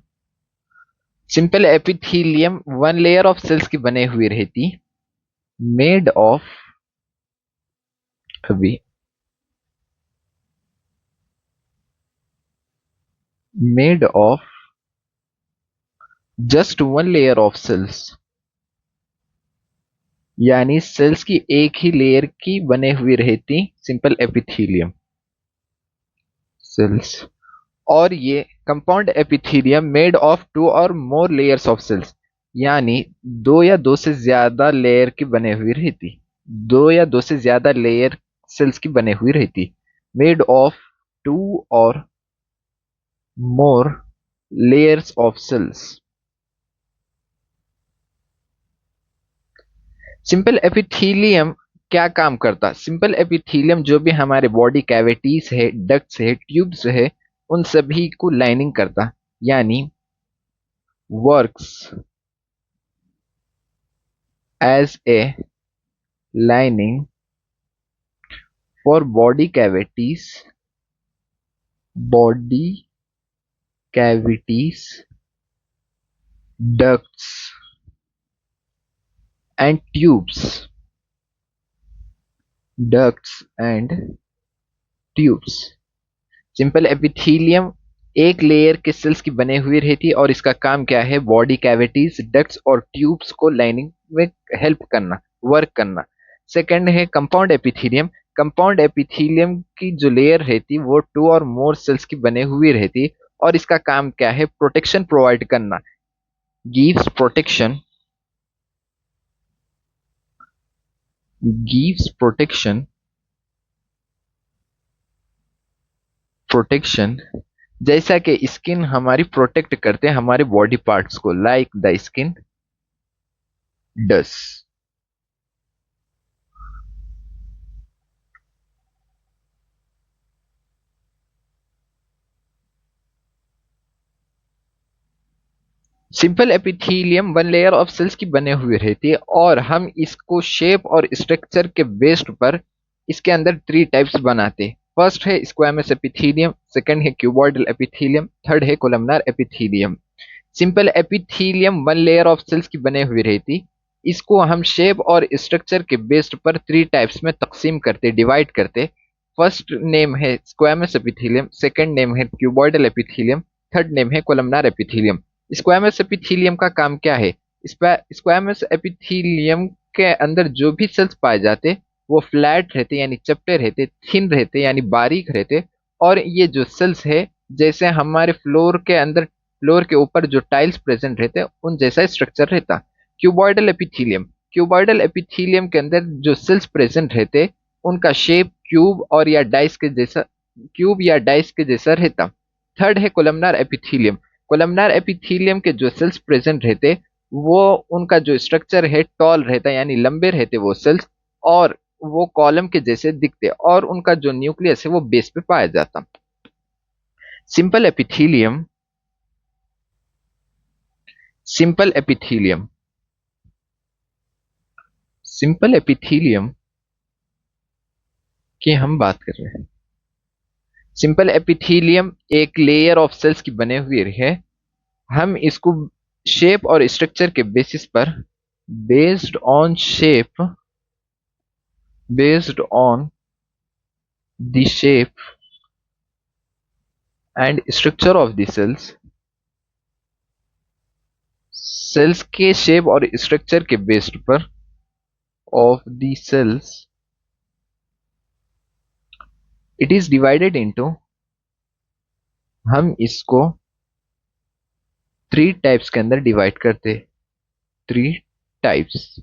[SPEAKER 1] Simple epithelium one layer of cells की बने हुई रहती, मेड ऑफ अभी made of just one layer of cells, यानी सेल्स की एक ही लेयर की बने हुई रहती सिंपल एपिथेलियम सेल्स। और ये compound epithelium made of two और मोर लेयर्स ऑफ सेल्स, यानी दो या दो से ज्यादा लेयर की बने हुई रहती, दो या दो से ज्यादा लेयर सेल्स की बने हुई रहती, मेड ऑफ टू और more layers of cells. Simple epithelium क्या काम करता? सिंपल एपिथेलियम जो भी हमारे बॉडी कैविटीज है, डक्ट्स है, ट्यूब्स है, उन सभी को लाइनिंग करता, यानी works as a lining for body cavities, body cavities, ducts and tubes, ducts and tubes. Simple epithelium एक लेयर के सेल्स की बने हुई रहती और इसका काम क्या है? बॉडी कैविटीज, डक्ट्स और ट्यूब्स को लाइनिंग में हेल्प करना, वर्क करना। सेकंड है कंपाउंड एपिथेलियम, कंपाउंड एपिथेलियम की जो लेयर रहती वो 2 और मोर सेल्स की बने हुई रहती, और इसका काम क्या है? प्रोटेक्शन प्रोवाइड करना। Gives protection, gives protection, protection, जैसा कि स्किन हमारी प्रोटेक्ट करते हैं हमारे बॉडी पार्ट्स को, like the skin does. Simple epithelium 1 layer of cells की बने हुए रहती है, और हम इसको शेप और स्ट्रक्चर के बेस्ड पर इसके अंदर 3 टाइप्स बनाते हैं। फर्स्ट है स्क्वैमस एपिथेलियम, सेकंड है क्यूबॉइडल एपिथेलियम, थर्ड है columnar epithelium. Simple epithelium 1 layer of cells की बने हुई रहती, इसको हम शेप और स्ट्रक्चर के बेस्ड पर 3 टाइप्स में तकसीम करते, डिवाइड करते। फर्स्ट नेम है स्क्वैमस एपिथेलियम, सेकंड नेम है क्यूबॉइडल एपिथेलियम, थर्ड नेम है कोलमनार एपिथेलियम। स्क्वैमस एपिथेलियम का काम क्या है? स्क्वैमस एपिथेलियम के अंदर जो भी सेल्स पाए जाते वो फ्लैट रहते यानी चपटे रहते, थिन रहते यानी बारीक रहते, और ये जो सेल्स है जैसे हमारे फ्लोर के अंदर, फ्लोर के ऊपर जो टाइल्स प्रेजेंट रहते हैं उन जैसा स्ट्रक्चर रहता। क्यूबॉइडल एपिथेलियम, क्यूबॉइडल एपिथेलियम के अंदर जो सेल्स प्रेजेंट रहते उनका शेप क्यूब और या डाइस के जैसा, क्यूब या डाइस के जैसा रहता। थर्ड है कोलमनार एपिथेलियम, कोलमनार एपिथेलियम के जो सेल्स प्रेजेंट रहते वो, उनका जो स्ट्रक्चर है टॉल रहता यानी लंबे रहते वो सेल्स, और वो कॉलम के जैसे दिखते, और उनका जो न्यूक्लियस है वो बेस पे पाया जाता। Simple epithelium, simple epithelium, simple epithelium की हम बात कर रहे हैं। सिंपल एपिथेलियम एक लेयर ऑफ सेल्स की बने हुए है। हम इसको शेप और स्ट्रक्चर के बेसिस पर, based on shape, based on the shape and structure of the cells, cells के शेप और स्ट्रक्चर के बेस्ड पर of the cells, it is divided into, हम इसको 3 टाइप्स के अंदर डिवाइड करते, 3 टाइप्स।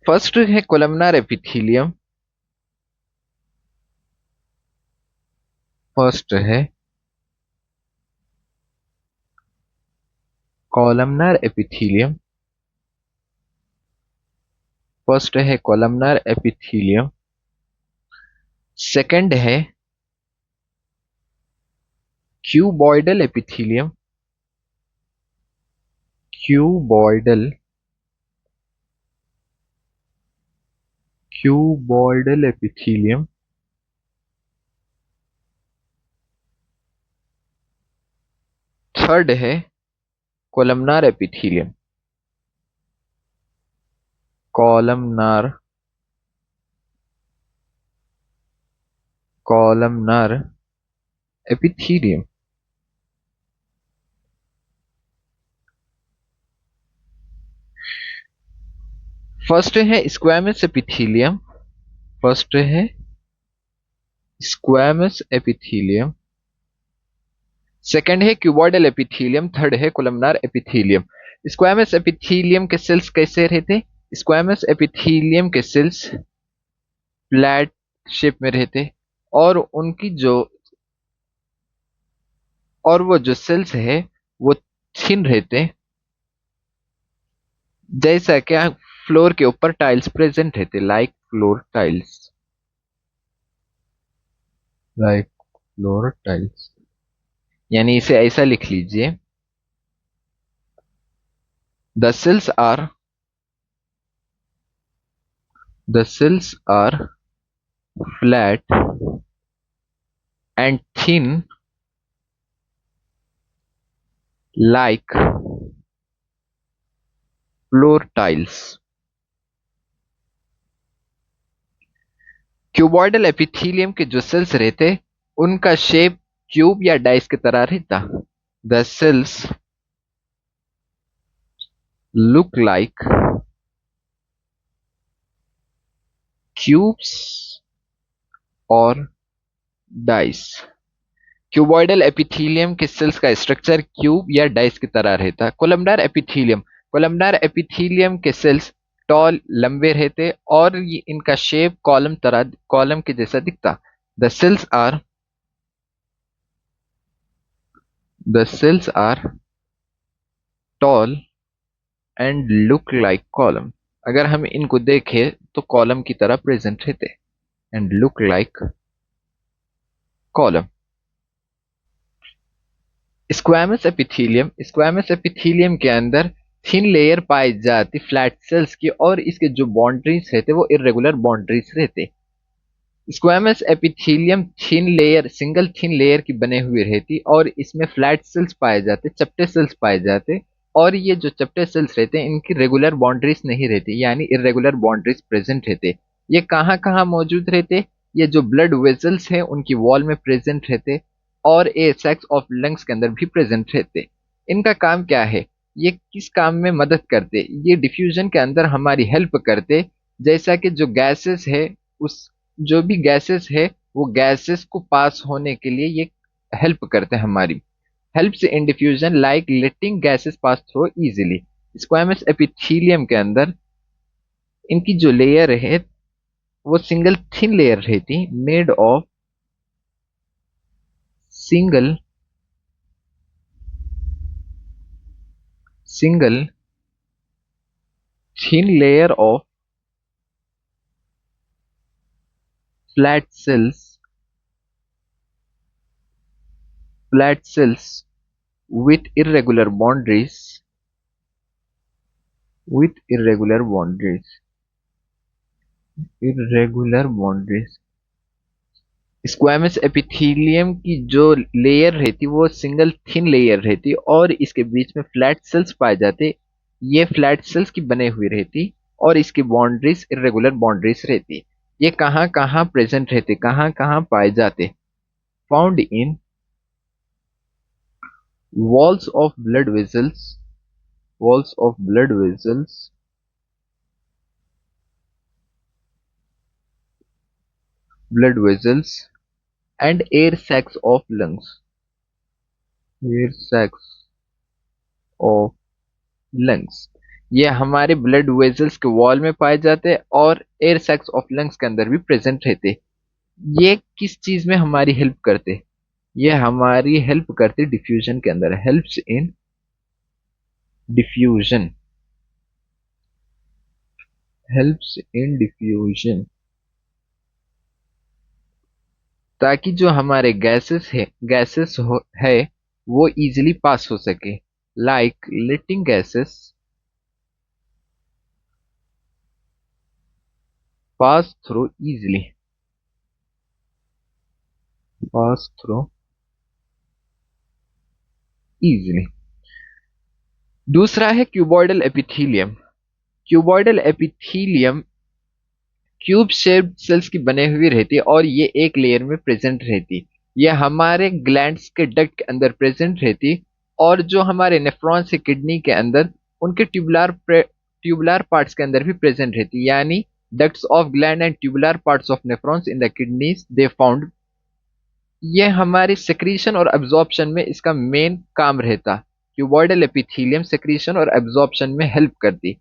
[SPEAKER 1] फर्स्ट है कोलमनार एपिथेलियम, फर्स्ट है कॉलमनार एपिथेलियम, फर्स्ट है कॉलमनार एपिथेलियम। सेकंड है cuboidal epithelium, cuboidal, cuboidal epithelium. Third है columnar epithelium, columnar, columnar epithelium. First है स्क्वैमस एपिथेलियम, फर्स्ट है स्क्वैमस एपिथेलियम, सेकंड है क्यूबॉइडल एपिथेलियम, थर्ड है columnar epithelium. Squamous epithelium के sales कैसे रहते? स्क्वैमस एपिथेलियम के सेल्स फ्लैट शेप में रहते, और उनकी जो, और वो जो सेल्स है वो थिन रहते, जैसा क्या फ्लोर के ऊपर टाइल्स प्रेजेंट रहते, like floor tiles, like floor tiles. यानी इसे ऐसा लिख लीजिए, the cells are, the cells are flat and thin like floor tiles. Cuboidal epithelium के जो सेल्स रहते उनका शेप क्यूब या डाइस की तरह रहता। The cells look like, cubes और डाइस। क्यूबॉइडल एपिथेलियम के सेल्स का स्ट्रक्चर क्यूब या डाइस की तरह रहता है। कोलमनार एपिथेलियम, कोलमनार एपिथेलियम के सेल्स टॉल लंबे रहते और ये इनका शेप कॉलम के जैसा दिखता। The cells are the cells are tall and look like column. अगर हम इनको देखें तो कॉलम की तरह प्रेजेंट रहते and look like column. Squamous epithelium के अंदर थिन लेयर पाई जाती फ्लैट सेल्स की और इसके जो बाउंड्रीज रहते वो इरेगुलर बाउंड्रीज रहते। Squamous epithelium thin layer single thin layer की बने हुए रहती और इसमें फ्लैट सेल्स पाए जाते, चपटे सेल्स पाए जाते। और ये जो चपटे सेल्स रहते हैं इनकी रेगुलर बाउंड्रीज नहीं रहती, यानी इरेगुलर बाउंड्रीज प्रेजेंट रहते। ये कहाँ कहाँ मौजूद रहते? ये जो ब्लड वेसल्स हैं उनकी वॉल में प्रेजेंट रहते और ए सेक्स ऑफ लंग्स के अंदर भी प्रेजेंट रहते। इनका काम क्या है? ये किस काम में मदद करते? ये डिफ्यूजन के अंदर हमारी हेल्प करते। जैसा कि जो गैसेस है उस जो भी गैसेस है वो गैसेस को पास होने के लिए ये हेल्प करते हैं हमारी। Helps in diffusion like letting gases pass through easily. Squamous epithelium के अंदर इनकी जो लेयर है वो सिंगल थिन लेयर रहती made of single single thin layer of flat sales flat sales with irregular boundaries with irregular boundaries irregular boundaries। Squamous epithelium की जो layer रहती वो सिंगल थिन लेयर रहती और इसके बीच में फ्लैट सेल्स पाए जाते। ये फ्लैट सेल्स की बने हुई रहती और इसकी बाउंड्रीज इरेगुलर बाउंड्रीज रहती। ये कहाँ कहाँ प्रेजेंट रहते, कहाँ कहाँ पाए जाते? Found in walls of blood vessels walls of blood vessels blood vessels and air sacs of lungs air sacs of lungs। ये हमारे ब्लड वेजल्स के वॉल में पाए जाते हैं और एयर सैक्स ऑफ लंग्स के अंदर भी प्रेजेंट रहते। ये किस चीज में हमारी हेल्प करते? ये हमारी हेल्प करते डिफ्यूजन के अंदर। Helps in diffusion helps in diffusion ताकि जो हमारे गैसेस है वो इजीली पास हो सके। Like letting gases pass through easily pass through easily. दूसरा है cuboidal epithelium. Cuboidal epithelium cube shaped cells की बने हुई रहती है और ये एक लेयर में प्रेजेंट रहती। ये हमारे ग्लैंड्स के डक्ट के अंदर प्रेजेंट रहती और जो हमारे नेफ्रॉन्स है किडनी के अंदर उनके ट्यूबुलर पार्ट्स के अंदर भी प्रेजेंट रहती, यानी ducts of gland and tubular parts of nephrons in the kidneys they found. ये हमारी सेक्रीशन और एब्जॉर्प्शन में इसका मेन काम रहता। क्यूबॉइडल एपिथेलियम सेक्रीशन और एब्जॉर्प्शन में हेल्प करती।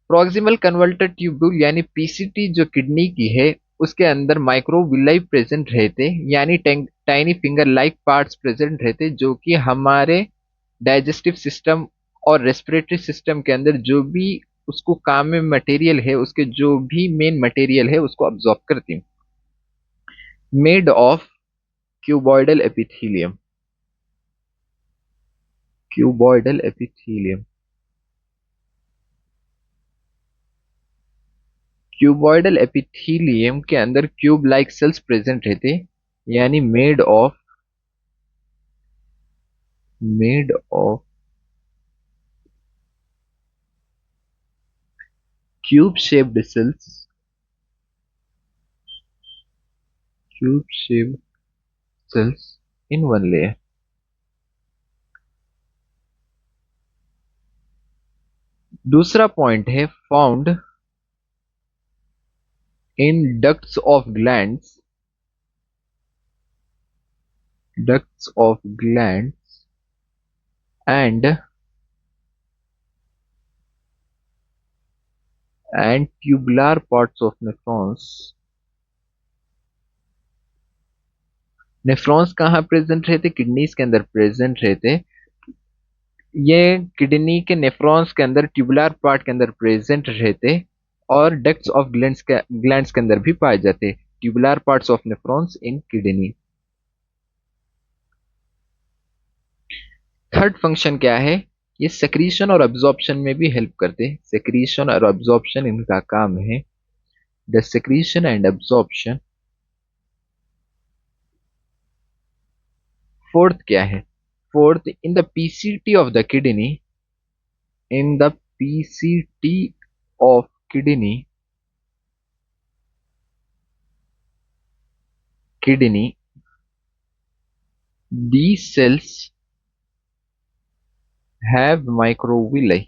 [SPEAKER 1] प्रॉक्सिमल कन्वर्टर ट्यूब्यूल यानी पीसीटी जो किडनी की है उसके अंदर माइक्रोविलाई प्रेजेंट रहते, यानी tiny finger like parts present रहते जो कि हमारे डाइजेस्टिव सिस्टम और रेस्पिरेटरी सिस्टम के अंदर जो भी उसको काम में मटेरियल है उसके जो भी मेन मटेरियल है उसको अब्जॉर्ब करती। Made of cuboidal epithelium cuboidal epithelium cuboidal epithelium के अंदर क्यूब लाइक सेल्स प्रेजेंट रहते, यानी made of cube shaped sales in one layer. दूसरा पॉइंट है found in ducts of glands and tubular parts of nephrons. Nephrons कहाँ present रहते? Kidneys के अंदर प्रेजेंट रहते। ये किडनी के नेफ्रॉन्स के अंदर ट्यूबुलर पार्ट के अंदर प्रेजेंट रहते और डक्ट्स ऑफ ग्लैंड्स के अंदर भी पाए जाते। Tubular parts of nephrons in kidney. Third function क्या है? ये सेक्रीशन और अब्जॉर्प्शन में भी हेल्प करते। सेक्रीशन और अब्जॉर्प्शन इनका काम है। The secretion and absorption. Fourth क्या है? Fourth, in the PCT of the kidney, in the PCT of kidney, these cells have microvilli.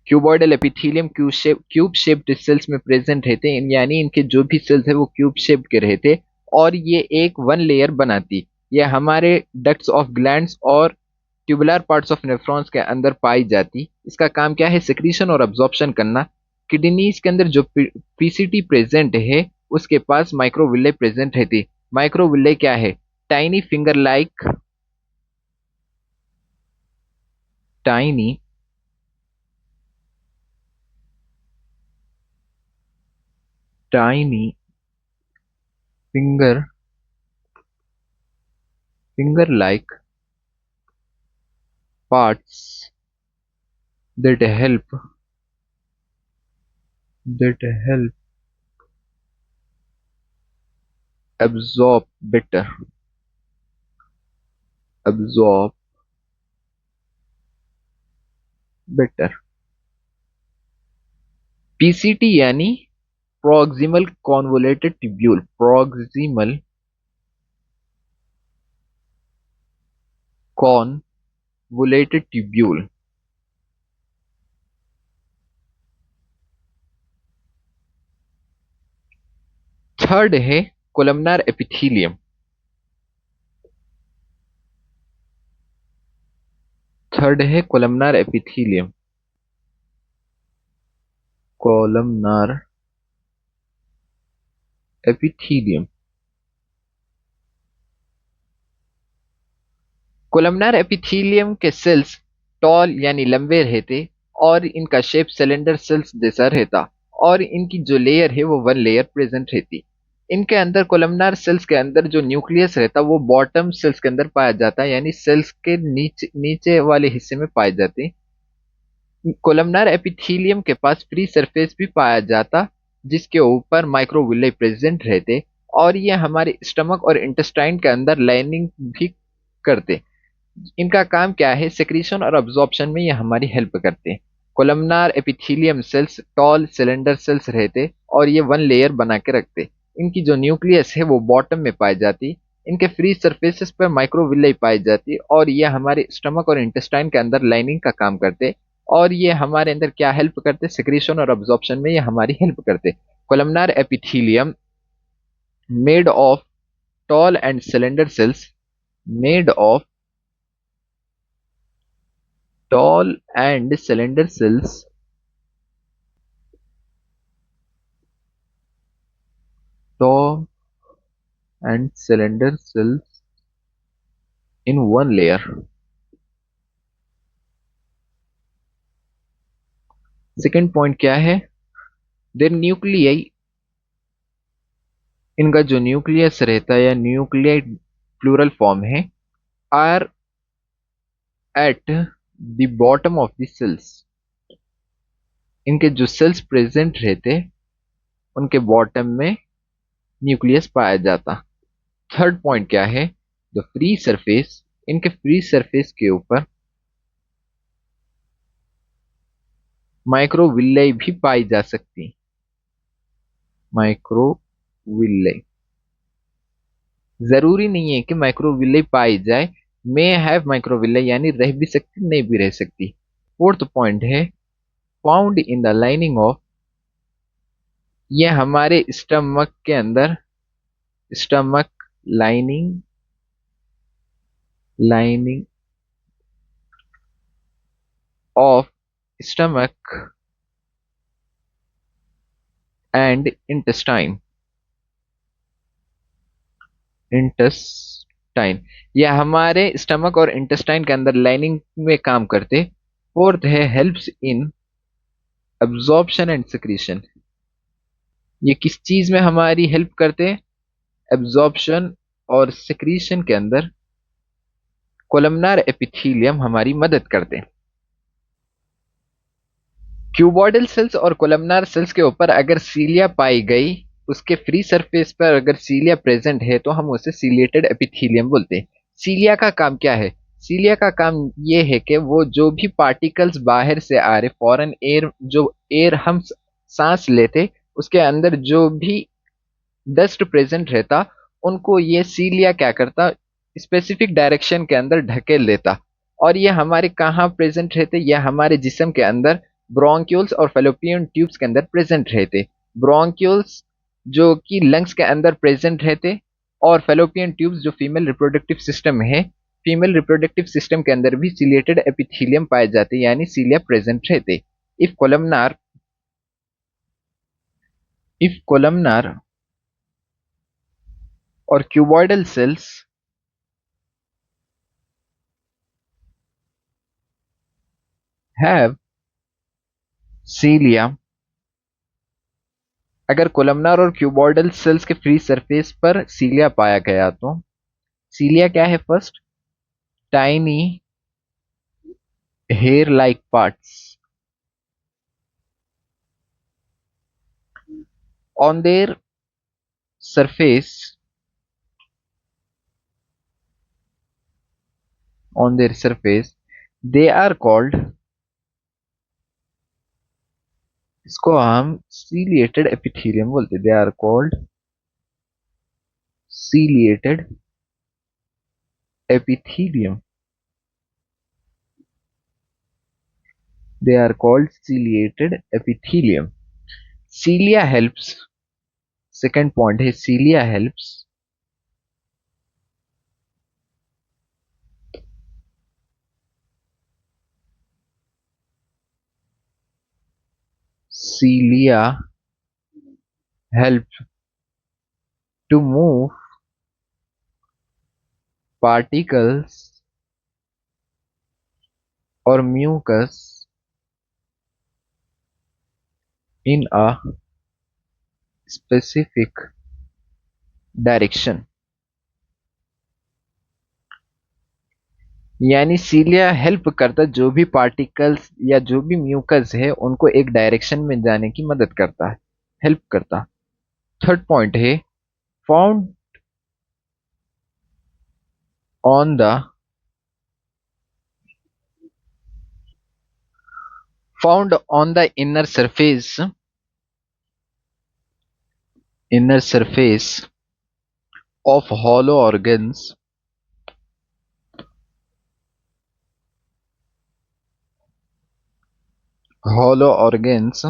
[SPEAKER 1] Cuboidal epithelium cube shaped sales में प्रेजेंट रहते हैं, यानी इनके जो भी सेल्स है वो क्यूब शेप्ड के रहते और ये एक वन लेयर बनाती। ये हमारे डक्ट्स ऑफ ग्लैंड्स और ट्यूबुलर पार्ट्स ऑफ नेफ्रॉन्स के अंदर पाई जाती। इसका काम क्या है? सिक्रीशन और अब्जॉर्प्शन करना। किडनीज के अंदर जो पीसीटी प्रेजेंट है उसके पास माइक्रोविले प्रेजेंट रहती। माइक्रोविले क्या है? Tiny finger like tiny tiny finger like parts that help absorb better PCT यानी proximal convoluted tubule, proximal convoluted tubule। Third है columnar epithelium. Columnar epithelium. Columnar epithelium के सेल्स टॉल यानी लंबे रहते और इनका शेप सिलेंडर सेल्स जैसा रहता और इनकी जो लेयर है वो वन लेयर प्रेजेंट रहती। इनके अंदर कोलमनार सेल्स के अंदर जो न्यूक्लियस रहता वो बॉटम सेल्स के अंदर पाया जाता है, यानी सेल्स के नीचे नीचे वाले हिस्से में पाए जाते। कोलमनार एपिथेलियम के पास फ्री सरफेस भी पाया जाता जिसके ऊपर माइक्रोविले प्रेजेंट रहते और ये हमारे स्टमक और इंटेस्टाइन के अंदर लाइनिंग भी करते। इनका काम क्या है? सेक्रीशन और अब्जॉर्प्शन में ये हमारी हेल्प करते हैं। Columnar epithelium cells tall cylinder cells रहते और ये वन लेयर बना के रखते। इनकी जो न्यूक्लियस है वो बॉटम में पाई जाती। इनके फ्री सरफेसेस पर माइक्रोविले पाई जाती और ये हमारे स्टमक और इंटेस्टाइन के अंदर लाइनिंग का काम करते और ये हमारे अंदर क्या हेल्प करते? सेक्रीशन और अब्जॉर्प्शन में ये हमारी हेल्प करते। Columnar epithelium made of tall and cylinder cells made of tall and cylinder cells tall and cylinder cells in one layer। Second point क्या है? देर न्यूक्लियाई, इनका जो न्यूक्लियस रहता है या न्यूक्लियाई प्लूरल फॉर्म है, are at the bottom of the cells. इनके जो सेल्स प्रेजेंट रहते उनके बॉटम में न्यूक्लियस पाया जाता। थर्ड पॉइंट क्या है? द फ्री सरफेस, इनके फ्री सरफेस के ऊपर माइक्रोविले भी पाई जा सकती। माइक्रोविले जरूरी नहीं है कि माइक्रोविले पाई जाए, मे हैव माइक्रोविले यानी रह भी सकती नहीं भी रह सकती। फोर्थ पॉइंट है found in the lining of, ये हमारे स्टमक के अंदर, stomach lining, lining of stomach and intestine, intestine, ये हमारे स्टमक और इंटेस्टाइन के अंदर लाइनिंग में काम करते। फोर्थ है helps in absorption and secretion, ये किस चीज में हमारी हेल्प करते हैं? एब्जॉर्प्शन और सिक्रीशन के अंदर कोलमनार एपिथेलियम हमारी मदद करते हैं। क्यूबॉइडल सेल्स और कोलमनार सेल्स के ऊपर अगर सीलिया पाई गई, उसके फ्री सरफेस पर अगर सीलिया प्रेजेंट है तो हम उसे सीलिएटेड एपिथेलियम बोलते हैं। सीलिया का काम क्या है? सीलिया का काम ये है कि वो जो भी पार्टिकल्स बाहर से आ रहे, फॉरेन एयर, जो एयर हम सांस लेते, उसके अंदर जो भी डस्ट प्रेजेंट रहता, उनको ये सीलिया क्या करता, स्पेसिफिक डायरेक्शन के अंदर ढकेल देता। और ये हमारे कहाँ प्रेजेंट रहते? ये हमारे जिस्म के अंदर ब्रोंक्यूल्स और फेलोपियन ट्यूब्स के अंदर प्रेजेंट रहते। ब्रोंक्यूल्स जो कि लंग्स के अंदर प्रेजेंट रहते, और फेलोपियन ट्यूब्स जो फीमेल रिप्रोडक्टिव सिस्टम है, फीमेल रिप्रोडक्टिव सिस्टम के अंदर भी सिलिएटेड एपिथेलियम पाए जाते, यानी सीलिया प्रेजेंट रहते। If columnar, if columnar or cuboidal cells have cilia, अगर कोलमनार और क्यूबॉइडल सेल्स के फ्री सरफेस पर सीलिया पाया गया तो सीलिया क्या है? First, tiny hair like parts on their surface, on their surface they are called, इसको हम ciliated epithelium बोलते, they are called ciliated epithelium, they are called ciliated epithelium. Cilia helps, second point है cilia helps cilia help to move particles or mucus in a specific direction, यानी सीलिया help करता, जो भी particles या जो भी mucus है उनको एक डायरेक्शन में जाने की मदद करता है, हेल्प करता। थर्ड पॉइंट है found on the, found on the inner surface of hollow organs, hollow organs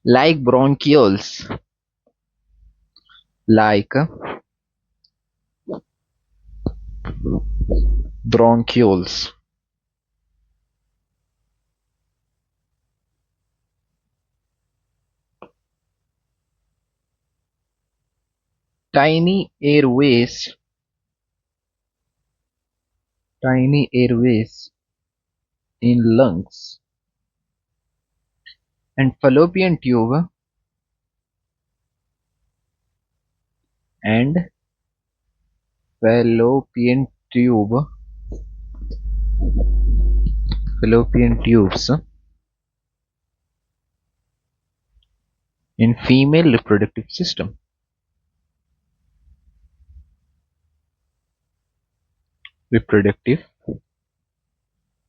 [SPEAKER 1] like bronchioles, like bronchioles, tiny airways, tiny airways in lungs, and fallopian tube, and fallopian tube, fallopian tubes in female reproductive system, reproductive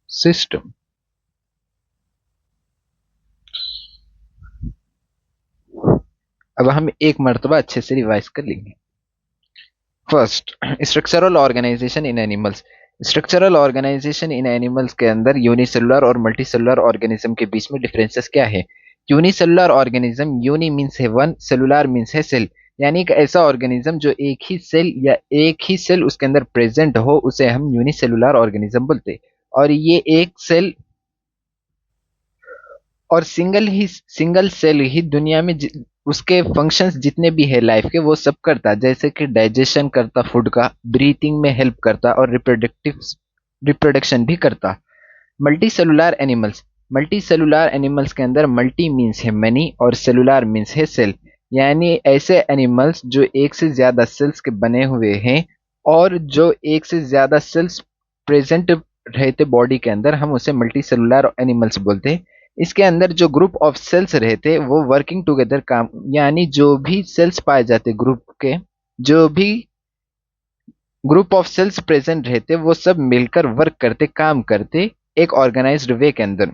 [SPEAKER 1] system. अब हम एक मर्तबा अच्छे से revise कर लेंगे। First, structural organization in animals, structural organization in animals के अंदर यूनिसेलुलर और मल्टीसेलुलर ऑर्गेनिज्म के बीच में डिफरेंसेस क्या है? यूनिसेलुलर ऑर्गेनिज्म, यूनि मीन्स है वन, सेलुलर मीन्स है सेल, यानी एक ऐसा ऑर्गेनिज्म जो एक ही सेल या एक ही सेल उसके अंदर प्रेजेंट हो उसे हम यूनिसेलुलर ऑर्गेनिज्म बोलते हैं। और ये एक सेल और सिंगल सेल ही दुनिया में उसके फंक्शंस जितने भी है लाइफ के वो सब करता, जैसे कि डाइजेशन करता फूड का, ब्रीथिंग में हेल्प करता और रिप्रोडक्शन भी करता। Multi cellular animals, multicellular animals के अंदर मल्टी मीन्स है मनी और सेलुलर मीन्स है सेल, यानी ऐसे एनिमल्स जो एक से ज्यादा सेल्स के बने हुए हैं और जो एक से ज्यादा सेल्स प्रेजेंट रहते बॉडी के अंदर, हम उसे मल्टी सेलुलर एनिमल्स बोलते हैं। इसके अंदर जो ग्रुप ऑफ सेल्स रहते वो वर्किंग टुगेदर काम, यानी जो भी सेल्स पाए जाते ग्रुप के, जो भी ग्रुप ऑफ सेल्स प्रेजेंट रहते वो सब मिलकर वर्क करते, काम करते एक ऑर्गेनाइज्ड वे के अंदर।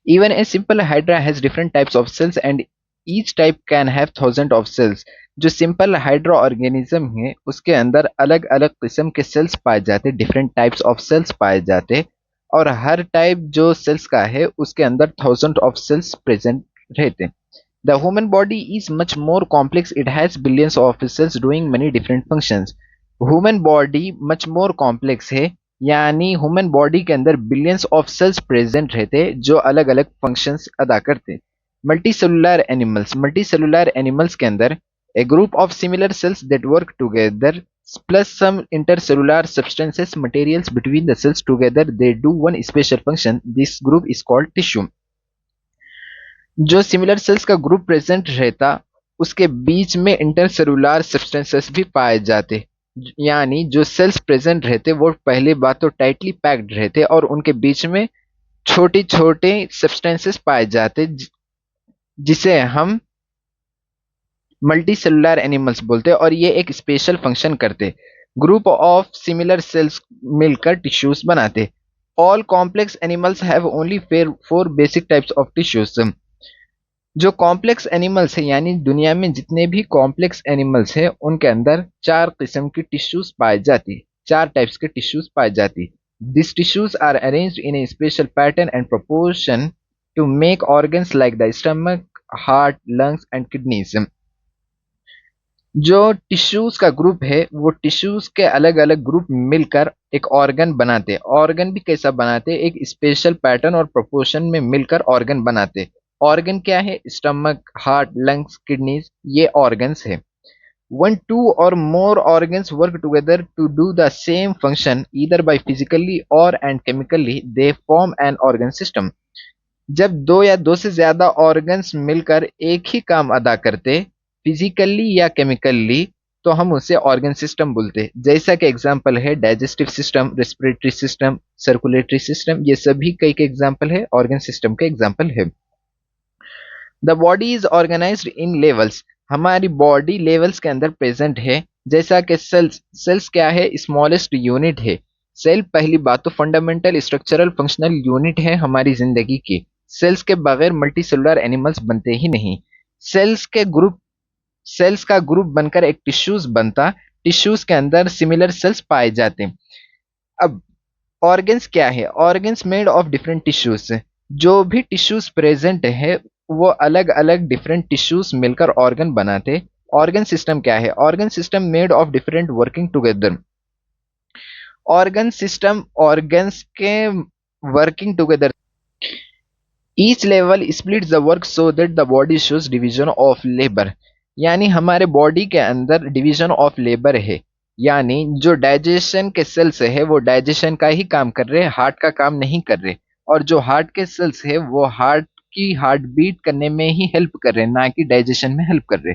[SPEAKER 1] Even a simple hydra has different types of cells and each type can have thousand of cells. जो सिंपल हाइड्रा ऑर्गेनिज्म है उसके अंदर अलग अलग किस्म के सेल्स पाए जाते, डिफरेंट टाइप्स ऑफ सेल्स पाए जाते, और हर टाइप जो सेल्स का है उसके अंदर थाउजेंड ऑफ सेल्स प्रेजेंट रहते। The human body is much more complex. It has billions of cells doing many different functions. Human body much more complex है, यानी ह्यूमन बॉडी के अंदर बिलियंस ऑफ सेल्स प्रेजेंट रहते जो अलग अलग functions अदा करते। मल्टी सेलुलर एनिमल्स के अंदर a group of similar cells that work together plus some intercellular substances materials between the cells together they do one special function. This group is called tissue. जो similar sales का group present रहता उसके बीच में intercellular substances भी पाए जाते, यानी जो सेल्स प्रेजेंट रहते वो पहली बात तो टाइटली पैक्ड रहते और उनके बीच में छोटे छोटे सब्सटेंसेस पाए जाते जिसे हम मल्टी सेलुलर एनिमल्स बोलते हैं, और ये एक स्पेशल फंक्शन करते। ग्रुप ऑफ सिमिलर सेल्स मिलकर टिश्यूज बनाते। All complex animals have only four basic types of tissues. जो कॉम्प्लेक्स एनिमल्स है, यानी दुनिया में जितने भी कॉम्प्लेक्स एनिमल्स हैं उनके अंदर चार किस्म की टिश्यूज पाई जाती, चार टाइप्स के टिश्यूज पाई जाती। This tissues are arranged in a special pattern and proportion to make organs like the stomach, heart, lungs and kidneys. जो टिश्यूज का ग्रुप है वो टिश्यूज के अलग अलग ग्रुप मिलकर एक ऑर्गन बनाते। ऑर्गन भी कैसा बनाते? एक स्पेशल पैटर्न और प्रोपोर्शन में मिलकर ऑर्गन बनाते। ऑर्गन क्या है? स्टमक, हार्ट, लंग्स, किडनीज, ये ऑर्गन्स है। When two or more organs work together to do the same function either by physically or and chemically they form an organ system. जब दो या दो से ज्यादा ऑर्गन्स मिलकर एक ही काम अदा करते फिजिकली या केमिकली तो हम उसे ऑर्गन सिस्टम बोलते हैं। जैसा कि एग्जांपल है digestive system, respiratory system, circulatory system, ये सभी कई के एग्जांपल है, ऑर्गन सिस्टम के एग्जांपल है। The body is organized in levels. हमारी बॉडी लेवल्स के अंदर प्रेजेंट है। जैसा कि सेल्स, सेल्स क्या है? स्मॉलेस्ट यूनिट है। सेल पहली बात तो फंडामेंटल स्ट्रक्चरल फंक्शनल यूनिट है हमारी जिंदगी की। सेल्स के बगैर मल्टी सेलुलर एनिमल्स बनते ही नहीं। सेल्स के ग्रुप, सेल्स का ग्रुप बनकर एक टिश्यूज बनता, टिश्यूज के अंदर सिमिलर सेल्स पाए जाते। अब ऑर्गन्स क्या है? Organs made of different tissues. जो भी टिश्यूज प्रेजेंट है वो अलग अलग डिफरेंट टिश्यूज मिलकर ऑर्गन बनाते। ऑर्गन सिस्टम क्या है? Organ system made of different working together. Organ system organs के working together. Each level splits the work so that the body shows division of labour. यानी हमारे बॉडी के अंदर division of labour है, यानी जो डाइजेशन के सेल्स है वो डाइजेशन का ही काम कर रहे, हार्ट का काम नहीं कर रहे, और जो हार्ट के सेल्स है वो हार्ट की हार्ट बीट करने में ही हेल्प कर रहे, ना कि डाइजेशन में हेल्प कर रहे।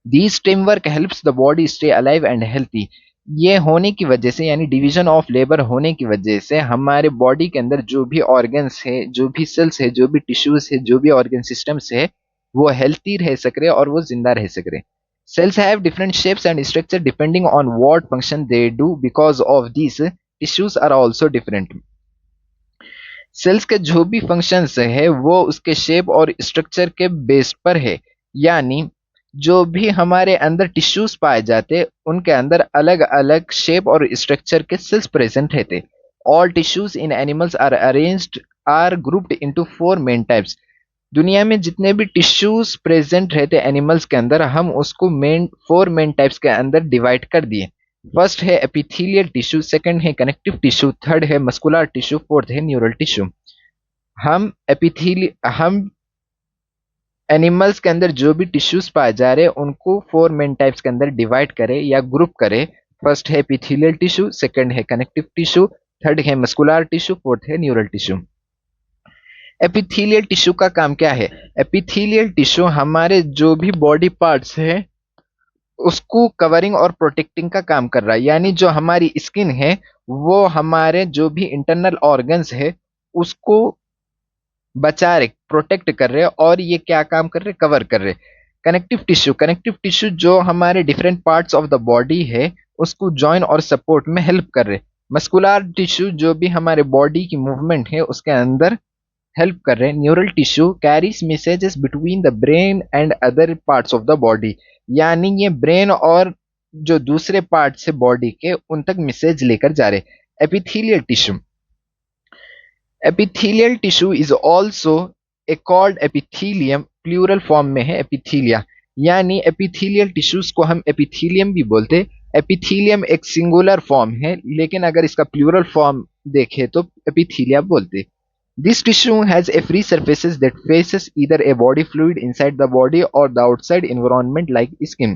[SPEAKER 1] This teamwork helps the body stay alive and healthy. ये होने की वजह से, यानी डिवीजन ऑफ लेबर होने की वजह से हमारे बॉडी के अंदर जो भी ऑर्गन्स है, जो भी सेल्स है, जो भी टिश्यूज है, जो भी ऑर्गन सिस्टम्स है वो हेल्थी रह सक रहे और वो जिंदा रह सक रहे। Cells have different shapes and structure depending on what function they do, because of this tissues are also different. Cells के जो भी फंक्शंस है वो उसके शेप और स्ट्रक्चर के बेस पर है, यानी जो भी हमारे अंदर टिश्यूज पाए जाते उनके अंदर अलग अलग शेप और स्ट्रक्चर के सेल्स प्रेजेंट रहते। All tissues in animals are grouped into four main types. दुनिया में जितने भी टिश्यूज प्रेजेंट रहते एनिमल्स के अंदर हम उसको फोर मेन टाइप्स के अंदर डिवाइड कर दिए। फर्स्ट है एपिथेलियल टिश्यू, सेकंड है कनेक्टिव टिश्यू, थर्ड है मस्कुलर टिश्यू, फोर्थ है न्यूरल टिश्यू। हम एनिमल्स के अंदर जो भी टिश्यूज पाए जा रहे हैं उनको फोर मेन टाइप्स के अंदर डिवाइड करें या ग्रुप करें। फर्स्ट है एपिथेलियल टिश्यू, सेकंड है कनेक्टिव टिश्यू, थर्ड है मस्कुलर टिश्यू, फोर्थ है न्यूरल टिश्यू। एपिथेलियल टिश्यू का काम क्या है? एपिथेलियल टिश्यू हमारे जो भी बॉडी पार्ट्स है उसको कवरिंग और प्रोटेक्टिंग का काम कर रहा है। यानी जो हमारी स्किन है वो हमारे जो भी इंटरनल ऑर्गन्स है उसको बचा रहे, प्रोटेक्ट कर रहे और ये क्या काम कर रहे? कवर कर रहे। कनेक्टिव टिश्यू जो हमारे different parts of the body है उसको जॉइन और सपोर्ट में हेल्प कर रहे। मस्कुलर टिश्यू जो भी हमारे बॉडी की मूवमेंट है उसके अंदर हेल्प कर रहे हैं। Neural tissue carries messages between the brain and other parts of the body. यानी ये ब्रेन और जो दूसरे पार्ट्स है बॉडी के उन तक मैसेज लेकर जा रहे। Epithelial tissue epithelial tissue is also a called epithelium, plural form में है एपिथीलिया। यानी एपिथेलियल टिश्यूज को हम एपिथीलियम भी बोलते। एपिथीलियम एक सिंगुलर फॉर्म है लेकिन अगर इसका प्लूरल फॉर्म देखें तो एपिथीलिया बोलते। This tissue has a free surfaces that faces either a body fluid inside the body or the outside environment like skin.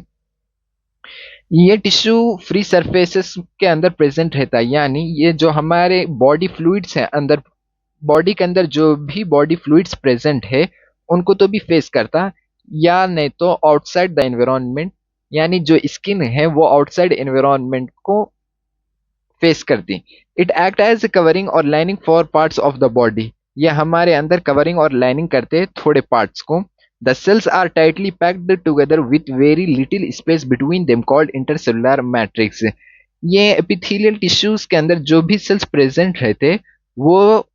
[SPEAKER 1] ये टिश्यू फ्री सरफेसेस के अंदर प्रेजेंट रहता है। यानी ये जो हमारे बॉडी फ्लूइड्स हैं अंदर, बॉडी के अंदर जो भी बॉडी फ्लूइड्स प्रेजेंट है उनको तो भी फेस करता या नहीं तो आउटसाइड द एनवायरनमेंट, यानी जो स्किन है वो आउटसाइड एनवायरनमेंट को फेस करती। इट एक्ट एज कवरिंग और lining for parts of the body. ये हमारे अंदर कवरिंग और लाइनिंग करते थोड़े पार्ट्स को। The cells are tightly packed together with very little space between them called intercellular matrix. ये एपिथेलियल टिश्यूज के अंदर जो भी सेल्स प्रेजेंट रहते वो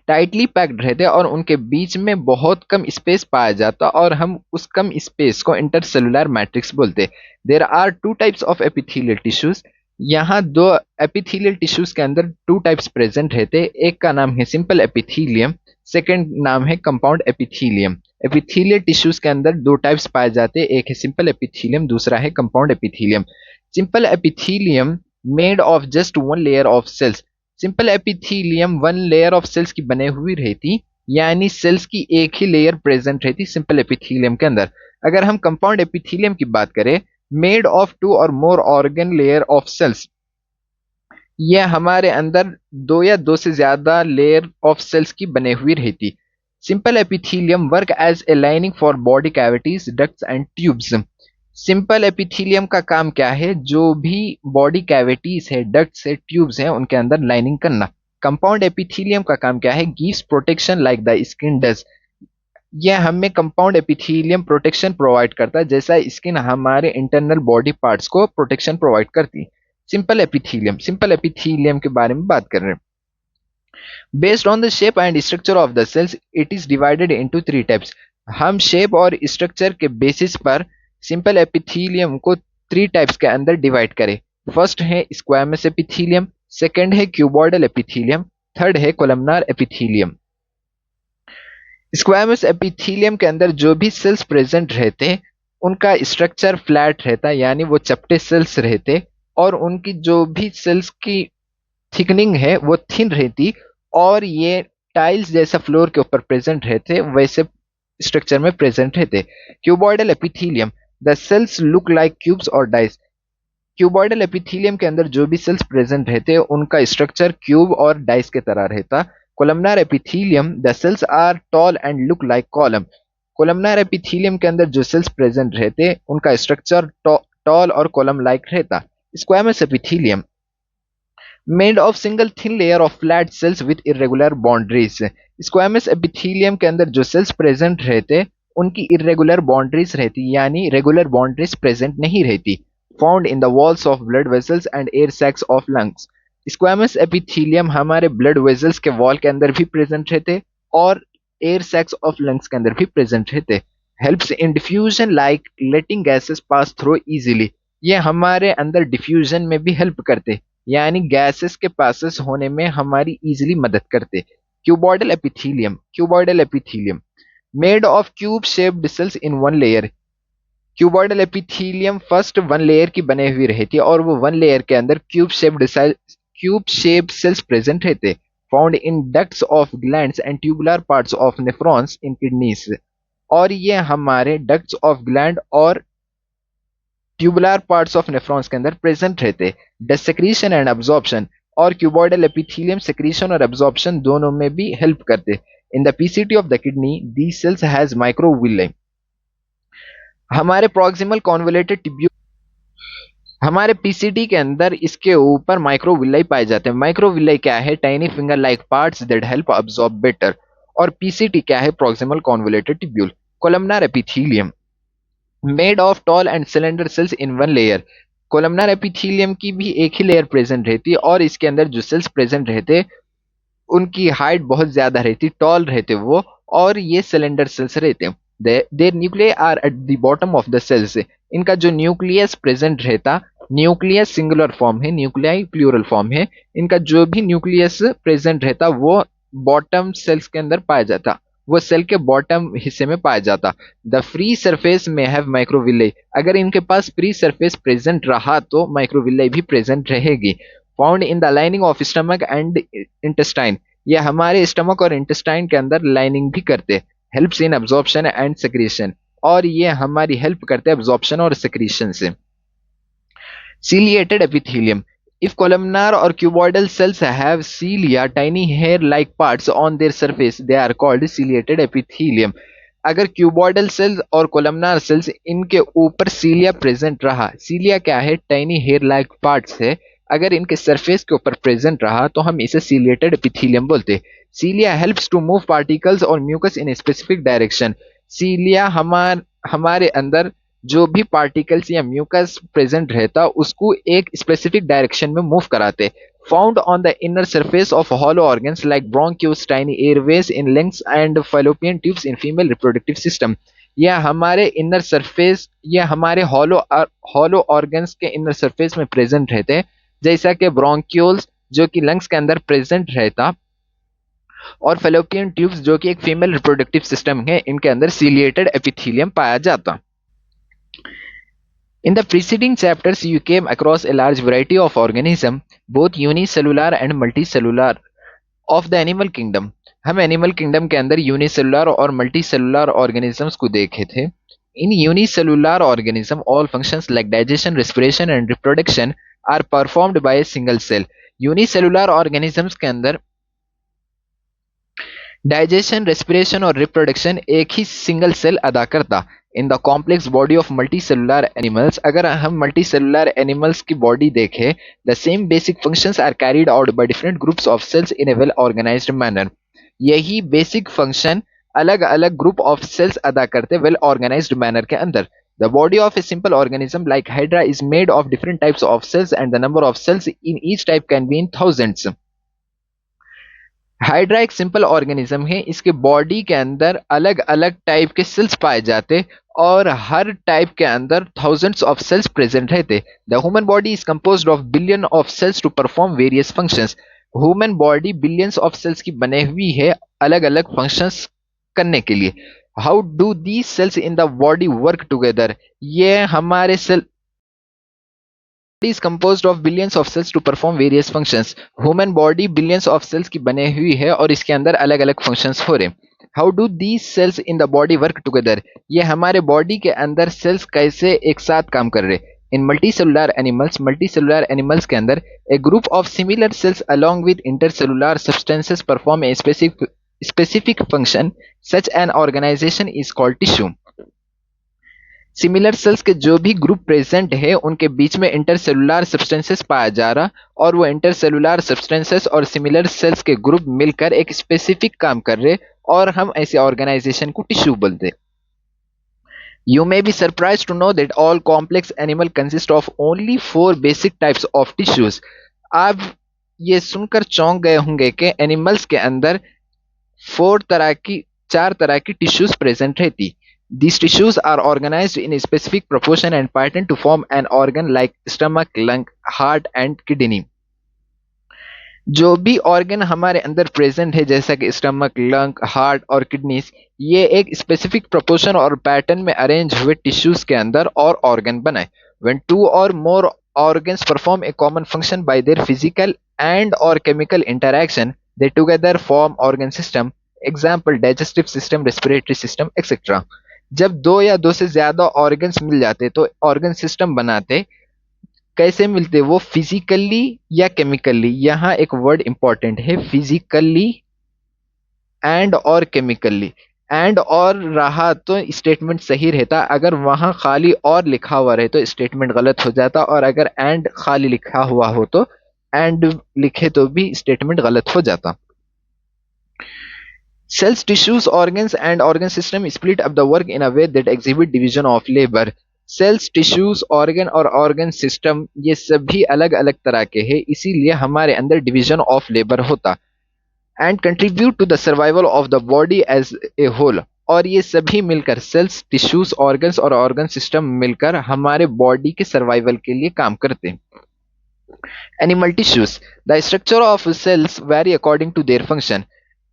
[SPEAKER 1] टाइटली पैक्ड रहते और उनके बीच में बहुत कम स्पेस पाया जाता और हम उस कम स्पेस को इंटरसेलुलर मैट्रिक्स बोलते। There are two types of epithelial tissues. यहाँ दो एपिथेलियल टिश्यूज के अंदर टू टाइप्स प्रेजेंट रहते। एक का नाम है सिंपल एपिथेलियम, सेकंड नाम है कंपाउंड एपिथेलियम। एपिथेलियल टिश्यूज के अंदर दो टाइप्स पाए जाते, एक है सिंपल एपिथेलियम, दूसरा है compound epithelium. Simple epithelium made of just one layer of cells. Simple epithelium one layer of cells की बने हुई रहती, यानी सेल्स की एक ही लेयर प्रेजेंट रहती सिंपल एपिथेलियम के अंदर। अगर हम कंपाउंड एपिथेलियम की बात करें, मेड ऑफ टू और मोर ऑर्गन लेयर ऑफ सेल्स, ये हमारे अंदर दो या दो से ज्यादा लेयर ऑफ सेल्स की बने हुई रहती। Simple epithelium work as a lining for body cavities, ducts and tubes. Simple epithelium का काम क्या है? जो भी बॉडी कैविटीज है, डक्ट्स है, ट्यूब्स है उनके अंदर लाइनिंग करना। कंपाउंड एपिथेलियम का काम क्या है? Gives protection like the skin does. यह हमें कंपाउंड एपिथेलियम प्रोटेक्शन प्रोवाइड करता है जैसा स्किन हमारे इंटरनल बॉडी पार्ट्स को प्रोटेक्शन प्रोवाइड करती। सिंपल एपिथेलियम के बारे में बात कर रहे हैं। Based on the shape and structure of the cells it is divided into three types. हम शेप और स्ट्रक्चर के बेसिस पर सिंपल एपिथेलियम को थ्री टाइप्स के अंदर डिवाइड करें। फर्स्ट है स्क्वैमस एपिथेलियम, सेकंड है क्यूबॉइडल एपिथेलियम, थर्ड है कोलमनार एपिथेलियम। स्क्वैमस एपिथेलियम के अंदर जो भी सेल्स प्रेजेंट रहते उनका स्ट्रक्चर फ्लैट रहता, यानी वो चपटे सेल्स रहते और उनकी जो भी सेल्स की थिकनिंग है वो थिन रहती और ये टाइल्स जैसा फ्लोर के ऊपर प्रेजेंट रहते वैसे स्ट्रक्चर में प्रेजेंट रहते। Cuboidal epithelium, the cells look like cubes और डाइस। क्यूबॉइडल एपिथेलियम के अंदर जो भी सेल्स प्रेजेंट रहते उनका स्ट्रक्चर क्यूब और डाइस के तरह रहता। Columnar epithelium, the cells are tall and look like column. Columnar epithelium के अंदर जो सेल्स प्रेजेंट रहते उनका स्ट्रक्चर टॉल और कॉलम लाइक रहता। Squamous epithelium made of single thin layer of flat cells with irregular boundaries. Squamous epithelium के अंदर जो सेल्स प्रेजेंट रहते उनकी इरेगुलर बाउंड्रीज रहती, यानी रेगुलर बाउंड्रीज प्रेजेंट नहीं रहती। Found in the walls of blood vessels and air sacs of lungs. Squamous epithelium हमारे ब्लड वेसल्स के वॉल के अंदर भी प्रेजेंट रहते और एयर सैक्स ऑफ लंग्स के अंदर भी प्रेजेंट रहते। Helps in diffusion like letting gases pass through easily. ये हमारे अंदर डिफ्यूजन में भी हेल्प करते, यानी गैसेस के पासेस होने में हमारी इजीली मदद करते। Cuboidal epithelium made of cube shaped sales in one layer. Cuboidal epithelium first one layer की बने हुई रहती है और वो वन लेयर के अंदर क्यूब शेप्ड सेल्स प्रेजेंट रहते, found in ducts of glands and tubular parts of nephrons in kidneys. और ये हमारे डक्ट्स ऑफ ग्लैंड और ट्यूबुलर पार्ट्स ऑफ नेफ्रॉन्स के अंदर प्रेजेंट रहते। द सेक्रीशन एंड अब्जॉर्प्शन, और क्यूबॉइडल एपिथीलियम सेक्रीशन और अब्जॉर्प्शन दोनों में भी हेल्प करते। In the PCT of the kidney the cells has microvilli. हमारे प्रॉक्सिमल कॉन्वोलेटेड ट्यूब्यूल, हमारे पीसीटी के अंदर इसके ऊपर माइक्रोविलाई पाए जाते हैं। माइक्रोविलाई क्या है? Tiny finger like parts that help absorb better. और पीसीटी क्या है? Proximal convoluted tubule. Columnar epithelium made of tall and cylinder cells in one layer. Columnar epithelium की भी एक ही लेयर प्रेजेंट रहती है और इसके अंदर जो सेल्स प्रेजेंट रहते उनकी हाइट बहुत ज्यादा रहती, टॉल रहते वो, और ये सिलेंडर सेल्स रहते हैं। Their nuclear are at the bottom of the cells. इनका जो न्यूक्लियस प्रेजेंट रहता, न्यूक्लियस सिंगुलर फॉर्म है, न्यूक्लियाई प्लूरल फॉर्म है, इनका जो भी न्यूक्लियस प्रेजेंट रहता वो बॉटम सेल्स के अंदर पाया जाता, वो सेल के बॉटम हिस्से में पाया जाता। द फ्री सरफेस में हैव माइक्रोविले। अगर इनके पास फ्री सरफेस प्रेजेंट रहा तो माइक्रोविले भी प्रेजेंट रहेगी। Found in the lining of stomach and intestine. ये हमारे स्टमक और इंटेस्टाइन के अंदर लाइनिंग भी करते। Helps in absorption and secretion, और ये हमारी हेल्प करते हैं अब्जॉर्प्शन और सेक्रेशन से। Ciliated epithelium. If columnar or cuboidal cells have cilia, tiny hair-like parts on their surface, they are called ciliated epithelium. अगर क्यूबॉइडल सेल्स और कोलमनार सेल्स इनके ऊपर सीलिया प्रेजेंट रहा, सीलिया क्या है? टाइनी हेयर लाइक पार्ट्स है, अगर इनके सरफेस के ऊपर प्रेजेंट रहा तो हम इसे सीलिएटेड एपिथेलियम बोलते। Cilia helps to move particles और mucus in a specific direction. Cilia हमारे अंदर जो भी पार्टिकल्स या म्यूकस प्रेजेंट रहता उसको एक स्पेसिफिक डायरेक्शन में मूव कराते। Found on the inner surface of hollow organs like bronchioles, tiny Airways in lungs and fallopian tubes in female reproductive system. यह हमारे इनर सरफेस, यह हमारे हॉलो ऑर्गन्स के इनर सरफेस में प्रेजेंट रहते हैं, जैसा कि ब्रोंक्यूल्स जो कि लंग्स के अंदर प्रेजेंट रहता, और फेलोपियन ट्यूब्स जो कि एक फीमेल रिप्रोडक्टिव सिस्टम है, इनके अंदर सीलिएटेड एपिथेलियम पाया जाता। In the preceding chapters, you came across a large variety of organisms, both unicellular and multicellular, of the animal kingdom. हम एनिमल किंगडम के अंदर यूनिसेलुलर और मल्टीसेलुलर ऑर्गेनिजम्स को देखे थे। In unicellular organism all functions like digestion, respiration and reproduction are performed by a single cell. Unicellular organisms के अंदर digestion, respiration और रिप्रोडक्शन एक ही सिंगल सेल अदा करता। In the complex body of multicellular animals, अगर हम मल्टीसेलुलर एनिमल्स की body देखें, the same basic functions are carried out by different groups of cells in a well organized manner. यही basic function अलग अलग group of sales अदा करते well organized manner के अंदर। The body of a simple organism like hydra is made of different types of cells and the number of cells in each type can be in thousands. Hydra एक simple organism है, इसके body के अंदर अलग अलग type के cells पाए जाते और हर टाइप के अंदर थाउजेंड्स ऑफ सेल्स प्रेजेंट रहते। The human body is composed of billion of cells to perform various functions. Human body billions of cells की बने हुई है अलग अलग फंक्शंस करने के लिए। How do these cells in the body work together? ये हमारे cell is composed of billions of cells to perform various functions. Human body billions of cells की बने हुई है और इसके अंदर अलग अलग फंक्शंस हो रहे। How do these cells in the body work together? ये हमारे बॉडी के अंदर सेल्स कैसे एक साथ काम कर रहे। इन मल्टीसेलुलर एनिमल्स के अंदर a group of similar cells along with intercellular substances perform a specific function, such an organisation is called tissue. Similar cells के जो भी ग्रुप प्रेजेंट है उनके बीच में इंटरसेलुलर सब्सटेंसेस पाया जा रहा, और वो इंटरसेलुलर सब्सटेंसेस और सिमिलर सेल्स के ग्रुप मिलकर एक स्पेसिफिक काम कर रहे, और हम ऐसे ऑर्गेनाइजेशन को टिश्यू बोलते। You may be surprised to know that all complex animal consist of only 4 basic types of tissues. आप ये सुनकर चौंक गए होंगे कि एनिमल्स के अंदर 4 तरह की 4 तरह की टिश्यूज प्रेजेंट रहती। These tissues are organized in a specific proportion and pattern to form an organ like stomach, lung, heart and kidney. जो भी ऑर्गन हमारे अंदर प्रेजेंट है जैसा कि स्टमक, लंग, हार्ट और किडनीज, ये एक स्पेसिफिक प्रोपोर्शन और पैटर्न में अरेंज हुए टिश्यूज के अंदर और ऑर्गन बनाए. व्हेन टू और मोर organs perform a common function by their physical and or chemical interaction, they together form organ system. Example, digestive system, respiratory system, etc. जब दो या दो से ज्यादा ऑर्गन्स मिल जाते तो ऑर्गन सिस्टम बनाते. कैसे मिलते वो? फिजिकली या केमिकली. यहाँ एक वर्ड इंपॉर्टेंट है, फिजिकली एंड और केमिकली. एंड और रहा तो स्टेटमेंट सही रहता, अगर वहां खाली और लिखा हुआ रहे तो स्टेटमेंट गलत हो जाता, और अगर एंड खाली लिखा हुआ हो तो एंड लिखे तो भी स्टेटमेंट गलत हो जाता. Cells, tissues, organs and organ system split up the work in a way that exhibit division of labor. Cells, tissues, organ और ऑर्गन सिस्टम ये सभी अलग अलग तरह के हैं, इसीलिए हमारे अंदर डिवीजन ऑफ लेबर होता. And contribute to the survival of the body as a whole. और ये सभी मिलकर, सेल्स, टिश्यूज, ऑर्गन्स और ऑर्गन सिस्टम मिलकर हमारे बॉडी के सर्वाइवल के लिए काम करते हैं. Animal tissues. The structure of cells vary according to their function.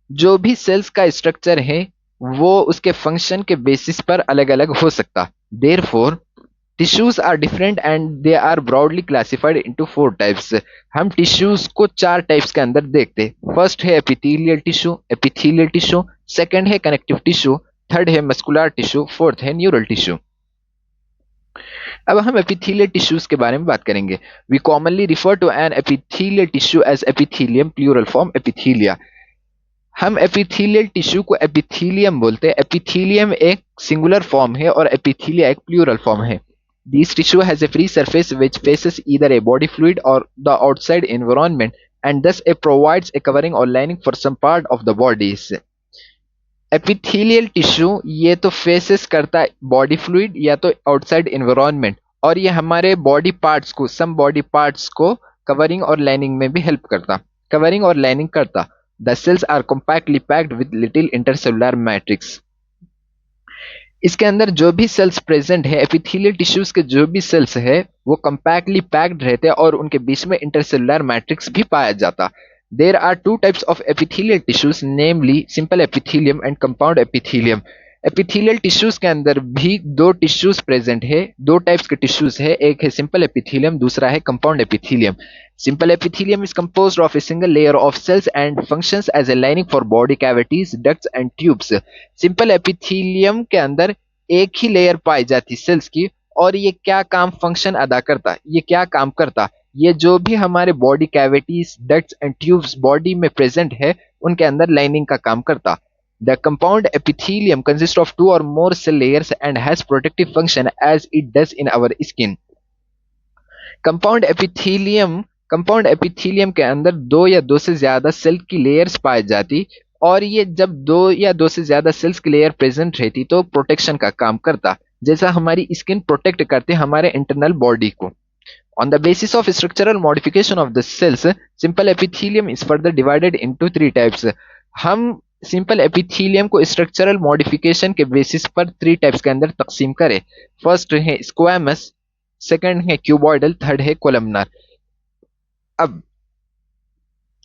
[SPEAKER 1] जो भी सेल्स का स्ट्रक्चर है वो उसके फंक्शन के बेसिस पर अलग अलग हो सकता. Therefore tissues are different and they are broadly classified into 4 types. हम टिश्यूज को 4 टाइप्स के अंदर देखते. फर्स्ट है एपिथेलियल टिश्यू, सेकंड है कनेक्टिव टिश्यू, थर्ड है मस्कुलर टिश्यू, फोर्थ है न्यूरल टिश्यू. अब हम एपिथेलियल टिश्यूज के बारे में बात करेंगे. We commonly refer to an epithelial tissue as epithelium, plural form epithelia. हम एपिथेलियल टिश्यू को एपिथेलियम बोलते हैं. एपिथेलियम एक सिंगुलर फॉर्म है और एपिथेलिया एक प्लूरल फॉर्म है. This tissue has a free surface which faces either a body fluid or the outside environment and thus it provides a covering or lining for some part of the bodies. Epithelial tissue ये तो faces करता है body fluid या तो outside environment, और ये हमारे body parts को, सम बॉडी पार्ट्स को कवरिंग और लाइनिंग में भी हेल्प करता, कवरिंग और लाइनिंग करता. The cells are compactly packed with little intercellular matrix. इसके अंदर जो भी सेल्स प्रेजेंट है, एपिथेलियल टिश्यूज के जो भी सेल्स है वो कंपैक्टली पैक्ड रहते हैं और उनके बीच में इंटरसेलुलर मैट्रिक्स भी पाया जाता. There are 2 types of epithelial tissues, namely simple epithelium and compound epithelium. Epithelial tissues के अंदर भी 2 टिश्यूज प्रेजेंट है, 2 टाइप्स के टिश्यूज है, एक है सिंपल एपिथेलियम, दूसरा है compound epithelium. Simple epithelium is composed of a single layer of cells and functions as a lining for body cavities, ducts and tubes. Simple epithelium के अंदर एक ही लेयर पाई जाती सेल्स की, और ये क्या काम फंक्शन अदा करता, ये क्या काम करता, ये जो भी हमारे body cavities, ducts and tubes body में प्रेजेंट है उनके अंदर लाइनिंग का काम करता. The compound epithelium consists of 2 or more cell layers and has protective function as it does in our skin. Compound epithelium के अंदर 2 या 2 से ज्यादा सेल की लेयर्स पाई जाती, और ये जब 2 या 2 से ज्यादा सेल्स की लेयर प्रेजेंट रहती तो प्रोटेक्शन का काम करता, जैसा हमारी स्किन प्रोटेक्ट करते हमारे इंटरनल बॉडी को. On the basis of structural modification of the cells, simple epithelium is further divided into 3 types. हम सिंपल एपिथेलियम को स्ट्रक्चरल मॉडिफिकेशन के बेसिस पर 3 टाइप्स के अंदर तकसीम करें. फर्स्ट है स्क्वैमस, सेकंड है क्यूबॉइडल, थर्ड है कोलमनार. अब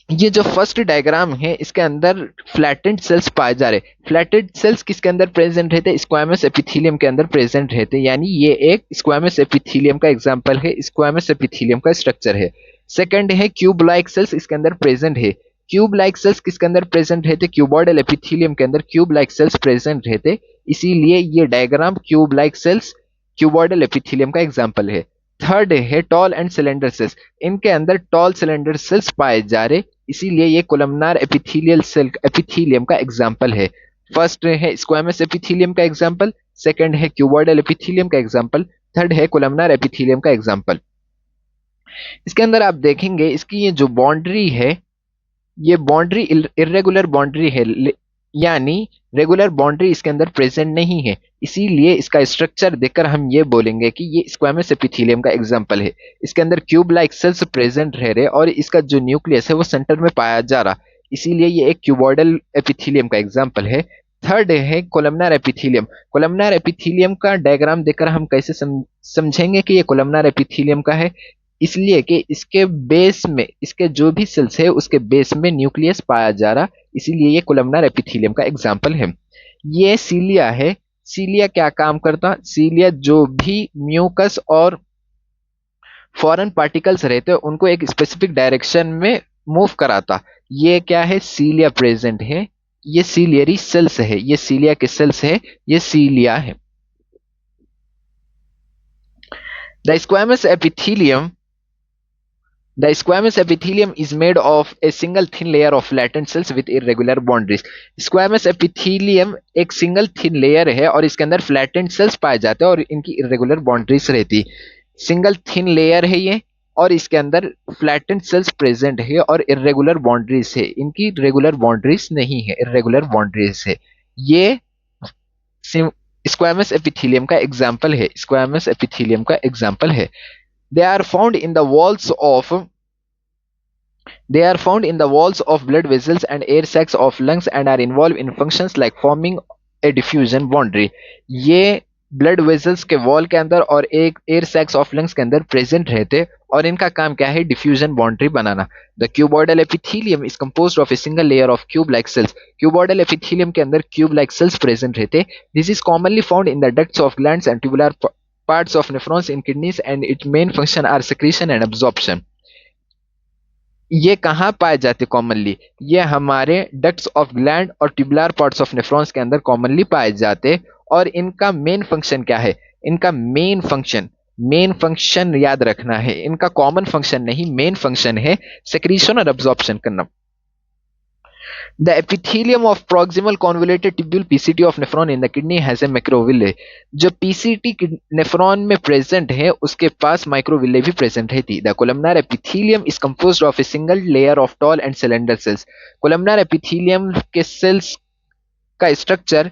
[SPEAKER 1] ये जो फर्स्ट डायग्राम है इसके अंदर फ्लैटेंड सेल्स पाए जा रहे. फ्लैटेंड सेल्स किसके अंदर प्रेजेंट रहते? स्क्वैमस एपिथेलियम के अंदर प्रेजेंट रहते, यानी ये एक स्क्वैमस एपिथेलियम का एग्जांपल है, स्क्वैमस एपिथेलियम का स्ट्रक्चर है. सेकंड है क्यूब लाइक सेल्स, इसके अंदर प्रेजेंट है. क्यूब लाइक सेल्स किसके अंदर प्रेजेंट रहते? क्यूबॉइडल एपिथेलियम के अंदर क्यूब लाइक सेल्स प्रेजेंट रहते, इसीलिए ये diagram cube like cells cuboidal epithelium का एग्जांपल है. थर्ड है टॉल एंड सिलेंडर सेल्स, इनके अंदर टॉल सिलेंडर सेल्स पाए जा रहे, इसीलिए ये कोलमनार एपिथेलियल सेल एपिथेलियम का एग्जांपल है. फर्स्ट है स्क्वैमस एपिथेलियम का एग्जांपल, सेकंड है क्यूबॉइडल एपिथेलियम का एग्जांपल, थर्ड है कोलमनार एपिथेलियम का एग्जांपल. इसके अंदर आप देखेंगे इसकी ये जो बाउंड्री है, ये बाउंड्री इर्रेगुलर बाउंड्री है, यानी रेगुलर बाउंड्री इसके अंदर प्रेजेंट नहीं है, इसीलिए इसका स्ट्रक्चर देखकर हम ये बोलेंगे कि ये स्क्वैमस एपिथेलियम का एग्जांपल है. इसके अंदर क्यूब लाइक सेल्स प्रेजेंट रह रहे और इसका जो न्यूक्लियस है वो सेंटर में पाया जा रहा, इसीलिए ये एक क्यूबॉइडल एपिथेलियम का एग्जांपल है. थर्ड है कोलमनार एपिथेलियम। कोलमनार एपिथेलियम का डायग्राम देखकर हम कैसे समझेंगे कि ये कोलमनार एपिथेलियम का है? इसलिए कि इसके बेस में, इसके जो भी सेल्स है उसके बेस में न्यूक्लियस पाया जा रहा, इसीलिए ये कोलमनार एपिथेलियम का एग्जाम्पल है। ये सीलिया है। सीलिया क्या काम करता? सीलिया जो भी म्यूकस और फॉरेन पार्टिकल्स रहते हैं उनको एक स्पेसिफिक डायरेक्शन में मूव कराता। ये क्या है? सीलिया प्रेजेंट है। ये सीलियरी सेल्स है, ये सीलिया के सेल्स है, ये सीलिया है। The squamous epithelium The squamous epithelium is made of a single thin layer of flattened cells with irregular boundaries. Squamous epithelium एक सिंगल थिन लेयर है और इसके अंदर फ्लैटेंड सेल्स पाए जाते हैं और इनकी इरेगुलर बाउंड्रीज रहती। सिंगल थिन लेयर है ये और इसके अंदर फ्लैटेंड सेल्स प्रेजेंट है और इरेगुलर बाउंड्रीज है। इनकी रेगुलर बाउंड्रीज नहीं है, इरेगुलर बाउंड्रीज है। ये स्क्वैमस एपिथेलियम का एग्जाम्पल है, स्क्वैमस एपिथेलियम का एग्जाम्पल है। They are found in the walls of blood vessels and air sacs of lungs and are involved in functions like forming a diffusion boundary. ये blood vessels के wall के अंदर और एक air sacs of lungs के अंदर present रहते और इनका काम क्या है? डिफ्यूजन बाउंड्री बनाना। The cuboidal epithelium is composed of a single layer of cube like cells. Cuboidal epithelium के अंदर क्यूब लाइक सेल्स प्रेजेंट रहते। This is commonly found in the ducts of glands and tubular parts of nephrons in kidneys and its main function are secretion and absorption. ये कहाँ पाए जाते commonly? ये हमारे ducts of gland और tubular parts of nephrons के अंदर commonly पाए जाते और इनका मेन फंक्शन क्या है? इनका मेन फंक्शन याद रखना है। इनका कॉमन फंक्शन नहीं, मेन फंक्शन है सेक्रीशन और अब्जॉर्प्शन करना। The epithelium of proximal convoluted tubule PCT of nephron in the kidney has a macrovilli. जो PCT नेफ्रॉन में प्रेजेंट है उसके पास माइक्रोविले भी प्रेजेंट रहती। The columnar epithelium is composed of a single layer of tall and cylinder cells. columnar epithelium के cells का structure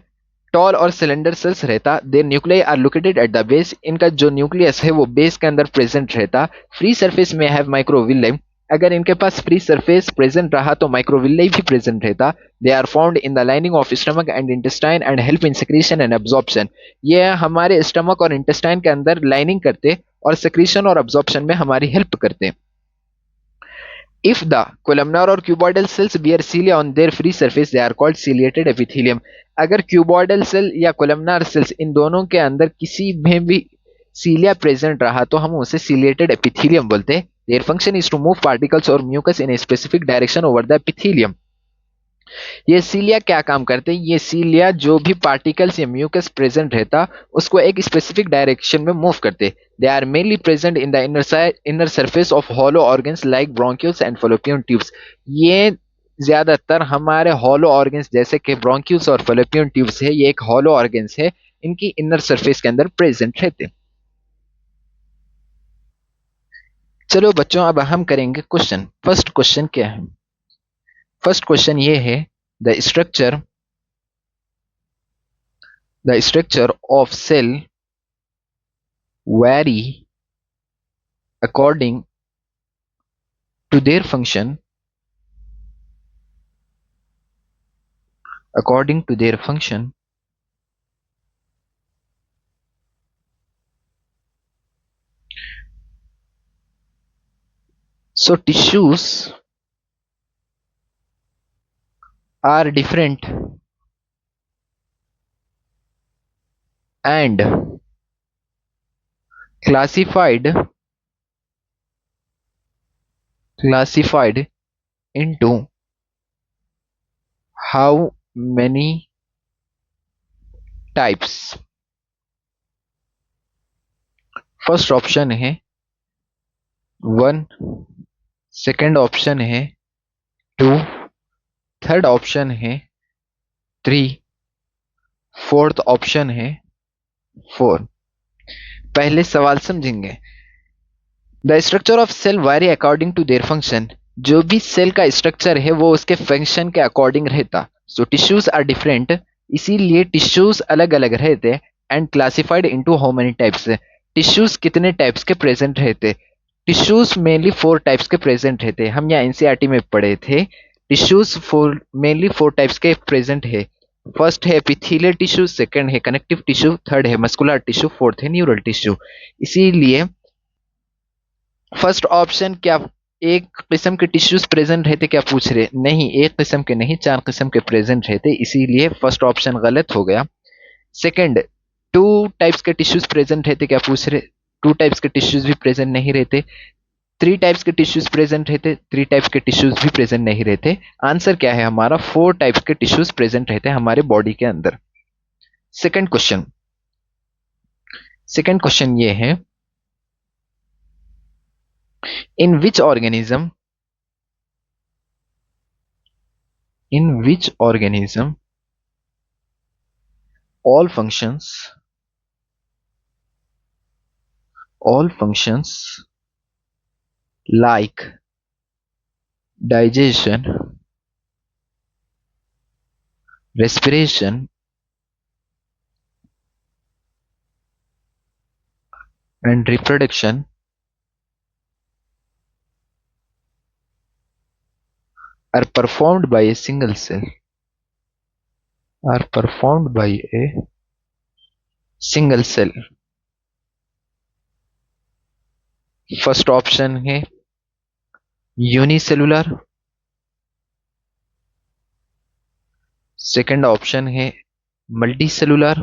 [SPEAKER 1] tall और cylinder cells रहता। Their nuclei are located at the base. इनका जो न्यूक्लियस है वो बेस के अंदर प्रेजेंट रहता। फ्री सरफेस में हैव माइक्रोविले। अगर इनके पास फ्री सरफेस प्रेजेंट रहा तो माइक्रोविले भी प्रेजेंट रहता। They are found in the lining of stomach and intestine and help in secretion and absorption. ये हमारे स्टमक और इंटेस्टाइन के अंदर लाइनिंग करते और सेक्रीशन और अब्जॉर्प्शन में हमारी हेल्प करते। If the columnar or cuboidal cells bear cilia on their free surface, they are called ciliated epithelium. अगर क्यूबॉइडल सेल या कोलमनार सेल्स इन दोनों के अंदर किसी में भी सीलिया प्रेजेंट रहा तो हम उसे सीलिएटेड एपिथेलियम बोलते हैं। Their function is to move particles or mucus in a specific direction over the epithelium. ये सीलिया क्या काम करते हैं? ये सीलिया जो भी पार्टिकल्स या म्यूकस प्रेजेंट रहता उसको एक स्पेसिफिक डायरेक्शन में मूव करते। They are mainly present in the inner surface of hollow organs like bronchioles and fallopian tubes. ये ज्यादातर हमारे हॉलो ऑर्गन्स जैसे कि ब्रोंक्यूल्स और फैलोपियन ट्यूब्स है, ये एक हॉलो ऑर्गन्स है, इनकी इनर सरफेस के अंदर प्रेजेंट रहते। चलो बच्चों अब हम करेंगे क्वेश्चन। फर्स्ट क्वेश्चन क्या है? फर्स्ट क्वेश्चन ये है the structure of cell vary according to their function so tissues are different and classified into how many types? First option है 1, सेकंड ऑप्शन है 2, थर्ड ऑप्शन है 3, फोर्थ ऑप्शन है 4। पहले सवाल समझेंगे। द स्ट्रक्चर ऑफ सेल वारी according to their function. जो भी सेल का स्ट्रक्चर है वो उसके फंक्शन के अकॉर्डिंग रहता। सो टिश्यूज आर डिफरेंट, इसीलिए टिश्यूज अलग अलग रहते। And classified into how many types. Tissues कितने टाइप्स के प्रेजेंट रहते? टिश्यूज मेनली 4 टाइप्स के प्रेजेंट रहते। हम यहाँ एनसीईआरटी में पढ़े थे टिश्यूज मेनली 4 टाइप्स के प्रेजेंट है। फर्स्ट है एपिथेलियल टिश्यू, सेकंड है कनेक्टिव टिश्यू, थर्ड है मस्कुलर टिश्यू, फोर्थ है न्यूरल टिश्यू। इसीलिए फर्स्ट ऑप्शन क्या एक किस्म के टिश्यूज प्रेजेंट रहते क्या पूछ रहे? नहीं, एक किस्म के नहीं, 4 किस्म के प्रेजेंट रहते, इसीलिए फर्स्ट ऑप्शन गलत हो गया। सेकंड, 2 टाइप्स के टिश्यूज प्रेजेंट रहते क्या पूछ रहे? 2 टाइप्स के टिश्यूज भी प्रेजेंट नहीं रहते। 3 टाइप्स के टिश्यूज प्रेजेंट रहते, 3 टाइप्स के टिश्यूज भी प्रेजेंट नहीं रहते। आंसर क्या है हमारा? 4 टाइप्स के टिश्यूज प्रेजेंट रहते हैं हमारे बॉडी के अंदर। सेकंड क्वेश्चन, सेकंड क्वेश्चन ये है, in which organism, in which organism all functions, all functions like digestion, respiration and reproduction are performed by a single cell, are performed by a single cell? First option है unicellular, second option है multicellular,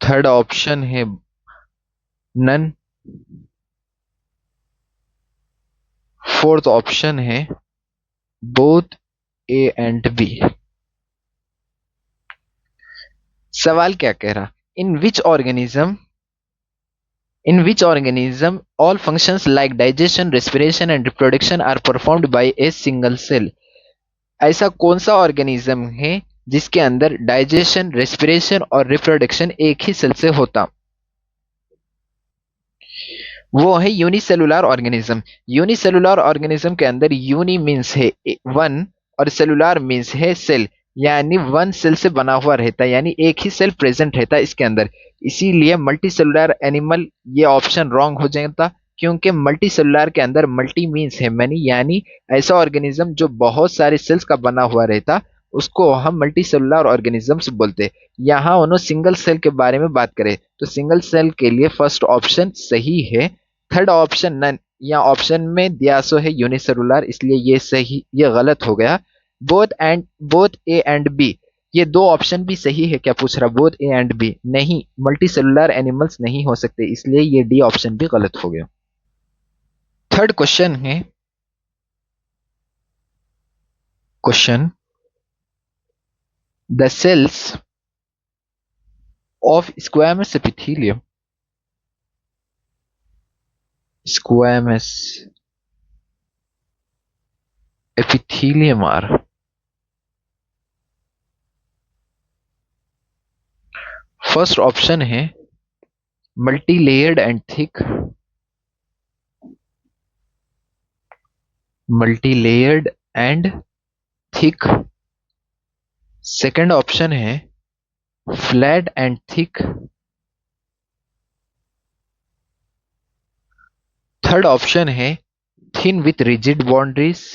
[SPEAKER 1] third option है none, fourth option है both A and B. सवाल क्या कह रहा? In which organism, in which organism all functions like digestion, respiration and reproduction are performed by a single cell? ऐसा कौन सा ऑर्गेनिज्म है जिसके अंदर डाइजेशन, रेस्पिरेशन और रिप्रोडक्शन एक ही सेल से होता? वो है यूनिसेलुलर ऑर्गेनिज्म। यूनिसेलुलर ऑर्गेनिज्म के अंदर यूनि मीन्स है 1 और सेलुलर मीन्स है सेल, यानी 1 सेल से बना हुआ रहता है, यानी एक ही सेल प्रेजेंट रहता है इसके अंदर। इसीलिए मल्टी सेलुलर एनिमल ये ऑप्शन रॉन्ग हो जाता, क्योंकि मल्टी सेलुलर के अंदर मल्टी मीन्स है मैनी, यानी ऐसा ऑर्गेनिज्म जो बहुत सारे सेल्स का बना हुआ रहता उसको हम मल्टी सेलुलर ऑर्गेनिजम्स बोलते। यहाँ उन्होंने सिंगल सेल के बारे में बात करें तो सिंगल सेल के लिए फर्स्ट ऑप्शन सही है। थर्ड ऑप्शन नन, या ऑप्शन में दिया सो है यूनिसेलुलर, इसलिए ये सही, ये गलत हो गया। बोथ ए एंड बी, ये 2 ऑप्शन भी सही है क्या पूछ रहा? बोथ ए एंड बी नहीं, मल्टी सेलुलर एनिमल्स नहीं हो सकते, इसलिए ये डी ऑप्शन भी गलत हो गया। थर्ड क्वेश्चन है, question, the cells of squamous epithelium, squamous epithelium are first option है multi layered and thick, multi layered and thick. Second option है flat and thick. Third option है thin with rigid boundaries.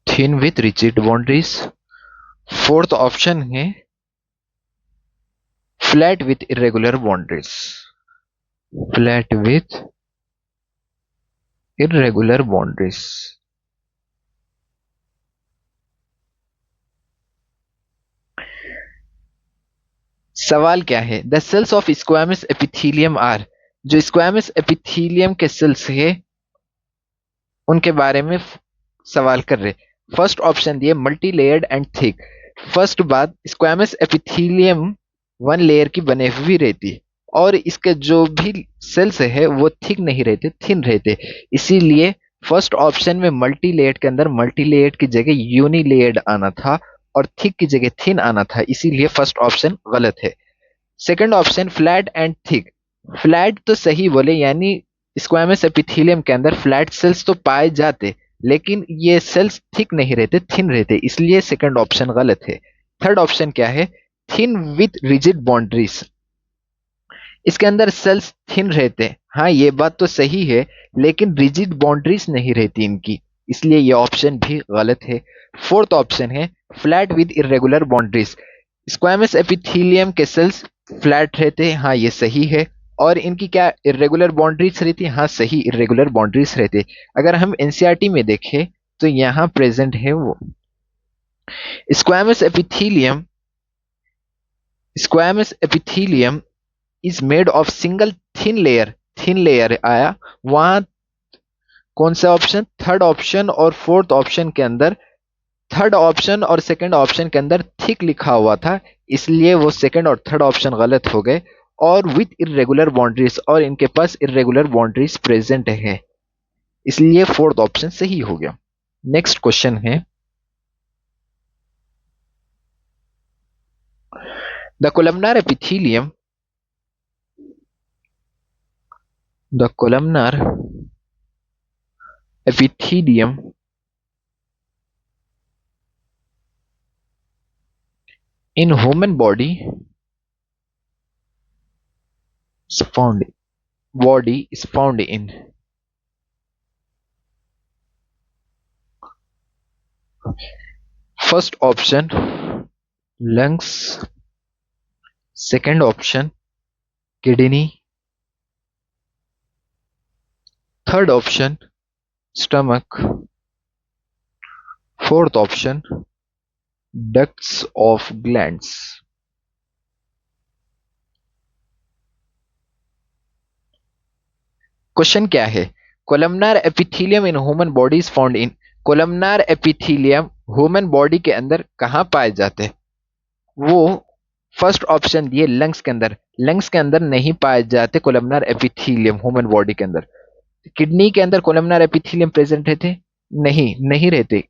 [SPEAKER 1] Thin with rigid boundaries. Fourth option है flat with irregular boundaries, flat with irregular boundaries. सवाल क्या है? The cells of squamous epithelium are, जो squamous epithelium के cells है उनके बारे में सवाल कर रहे। फर्स्ट ऑप्शन दिए multi layered and thick. First बात, स्क्वैमस एपिथेलियम 1 लेयर की बने हुई रहती और इसके जो भी सेल्स है वो थिक नहीं रहते, थिन रहते, इसीलिए फर्स्ट ऑप्शन में मल्टी लेयर्ड के अंदर मल्टी लेयर्ड की जगह यूनी लेयर्ड आना था और थिक की जगह थिन आना था, इसीलिए फर्स्ट ऑप्शन गलत है। Second option flat and thick, flat तो सही बोले, यानी स्क्वैमस एपिथेलियम के अंदर फ्लैट सेल्स तो पाए जाते लेकिन ये सेल्स थिक नहीं रहते, थिन रहते, इसलिए सेकंड ऑप्शन गलत है। थर्ड ऑप्शन क्या है? Thin with rigid boundaries. इसके अंदर सेल्स थिन रहते हैं, हाँ ये बात तो सही है, लेकिन रिजिड बाउंड्रीज नहीं रहती इनकी, इसलिए ये ऑप्शन भी गलत है। फोर्थ ऑप्शन है flat with irregular boundaries. Squamous epithelium के सेल्स फ्लैट रहते हैं, हाँ ये सही है। और इनकी क्या इरेगुलर बाउंड्रीज रहती है, हाँ सही इरेगुलर बाउंड्रीज रहते। अगर हम एनसीईआरटी में देखें तो यहाँ प्रेजेंट है वो squamous epithelium. Squamous epithelium is made of single thin layer आया वहां। कौन सा ऑप्शन, थर्ड ऑप्शन और फोर्थ ऑप्शन के अंदर, थर्ड ऑप्शन और सेकंड ऑप्शन के अंदर थिक लिखा हुआ था, इसलिए वो सेकंड और थर्ड ऑप्शन गलत हो गए। और विथ इरेगुलर बाउंड्रीज, और इनके पास इरेगुलर बाउंड्रीज प्रेजेंट है, इसलिए फोर्थ ऑप्शन सही हो गया। नेक्स्ट क्वेश्चन है the columnar epithelium, the columnar epithelium in human is found is found in first option lungs, second option kidney, third option stomach, fourth option ducts of glands। Question क्या है, columnar epithelium in human body is found in, columnar epithelium human body के अंदर कहां पाए जाते हैं? वो first option दिए लंग्स के अंदर, लंग्स के अंदर नहीं पाए जाते कोलमनार एपिथेलियम ह्यूमन बॉडी के अंदर। किडनी के अंदर कोलमनार एपिथेलियम प्रेजेंट रहते? नहीं, नहीं रहते।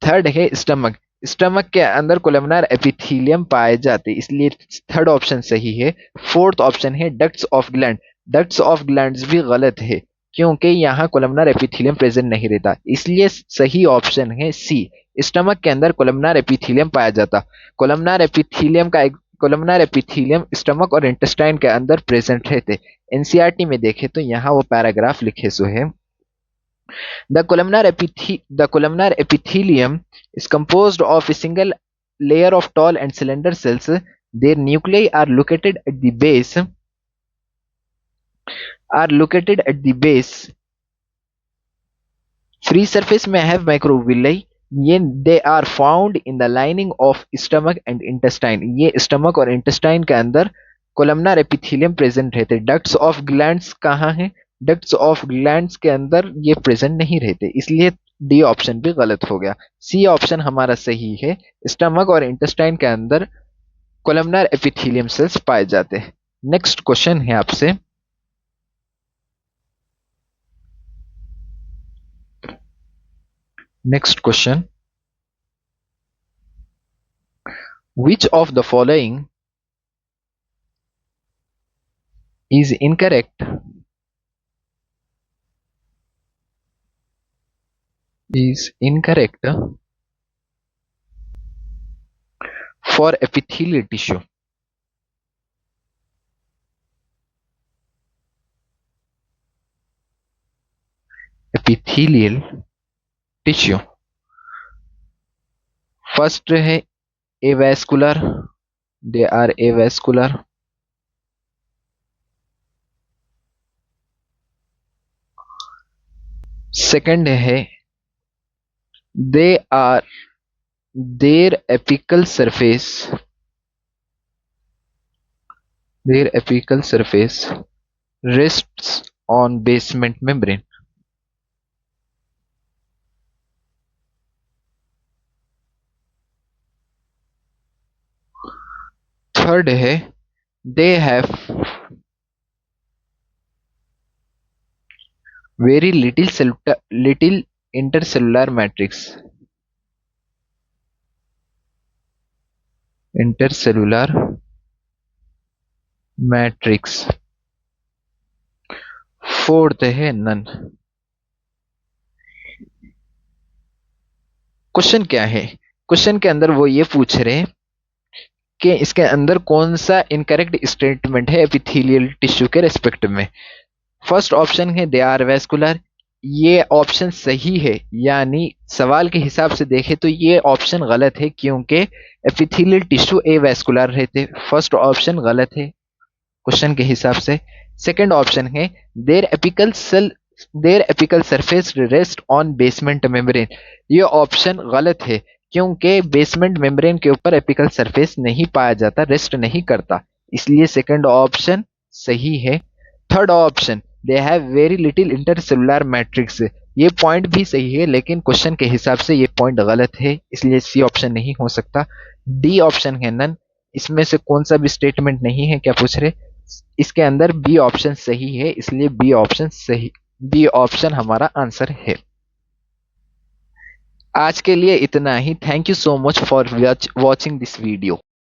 [SPEAKER 1] थर्ड है स्टमक, स्टमक के अंदर कोलमनार एपिथेलियम पाए जाते, इसलिए थर्ड ऑप्शन सही है। फोर्थ ऑप्शन है ducts of gland, ducts of glands भी गलत है, क्योंकि यहाँ कोलमनार एपिथेलियम प्रेजेंट नहीं रहता, इसलिए सही ऑप्शन है सी, स्टमक के अंदर कोलमनार एपिथेलियम पाया जाता। कोलमनार एपिथेलियम का कोलमनार एपिथेलियम स्टमक और इंटेस्टाइन के अंदर प्रेजेंट रहते। एनसीईआरटी में देखे तो यहाँ वो पैराग्राफ लिखे सो है the columnar epithelium is composed of a single layer of tall and slender cells. Their nuclei are located at the base. Free surface may have microvilli. They are found in the lining of stomach and intestine. ये stomach और intestine के अंदर columnar epithelium present रहते। ducts of glands कहाँ है? ducts of glands के अंदर ये present नहीं रहते, इसलिए डी ऑप्शन भी गलत हो गया। सी ऑप्शन हमारा सही है, स्टमक और इंटेस्टाइन के अंदर कोलमनार एपिथेलियम सेल्स पाए जाते हैं। नेक्स्ट क्वेश्चन है आपसे, next question, which of the following is incorrect for epithelial tissue? epithelial tissue first है avascular, they are avascular। Second है they are their apical surface rests on basement membrane। Third है they have very little intercellular matrix। Fourth है none. Question क्या है, question के अंदर वो ये पूछ रहे हैं कि इसके अंदर कौन सा इनकरेक्ट स्टेटमेंट है एपिथेलियल टिश्यू के रेस्पेक्ट में। फर्स्ट ऑप्शन है दे आर वेस्कुलर, ये ऑप्शन सही है, यानी सवाल के हिसाब से देखें तो ये ऑप्शन गलत है क्योंकि एपिथेलियल टिश्यू एवेस्कुलर रहते। फर्स्ट ऑप्शन गलत है क्वेश्चन के हिसाब से। सेकंड ऑप्शन है their apical surface rest on basement membrane, ये ऑप्शन गलत है क्योंकि बेसमेंट मेम्ब्रेन के ऊपर एपिकल सरफेस नहीं पाया जाता, रेस्ट नहीं करता, इसलिए सेकंड ऑप्शन सही है। Third option they have very little intercellular matrix, ये पॉइंट भी सही है लेकिन क्वेश्चन के हिसाब से ये पॉइंट गलत है, इसलिए सी ऑप्शन नहीं हो सकता। डी ऑप्शन है नन, इसमें से कौन सा भी स्टेटमेंट नहीं है, क्या पूछ रहे, इसके अंदर बी ऑप्शन सही है, इसलिए बी ऑप्शन हमारा आंसर है। आज के लिए इतना ही। Thank you so much for watching this video.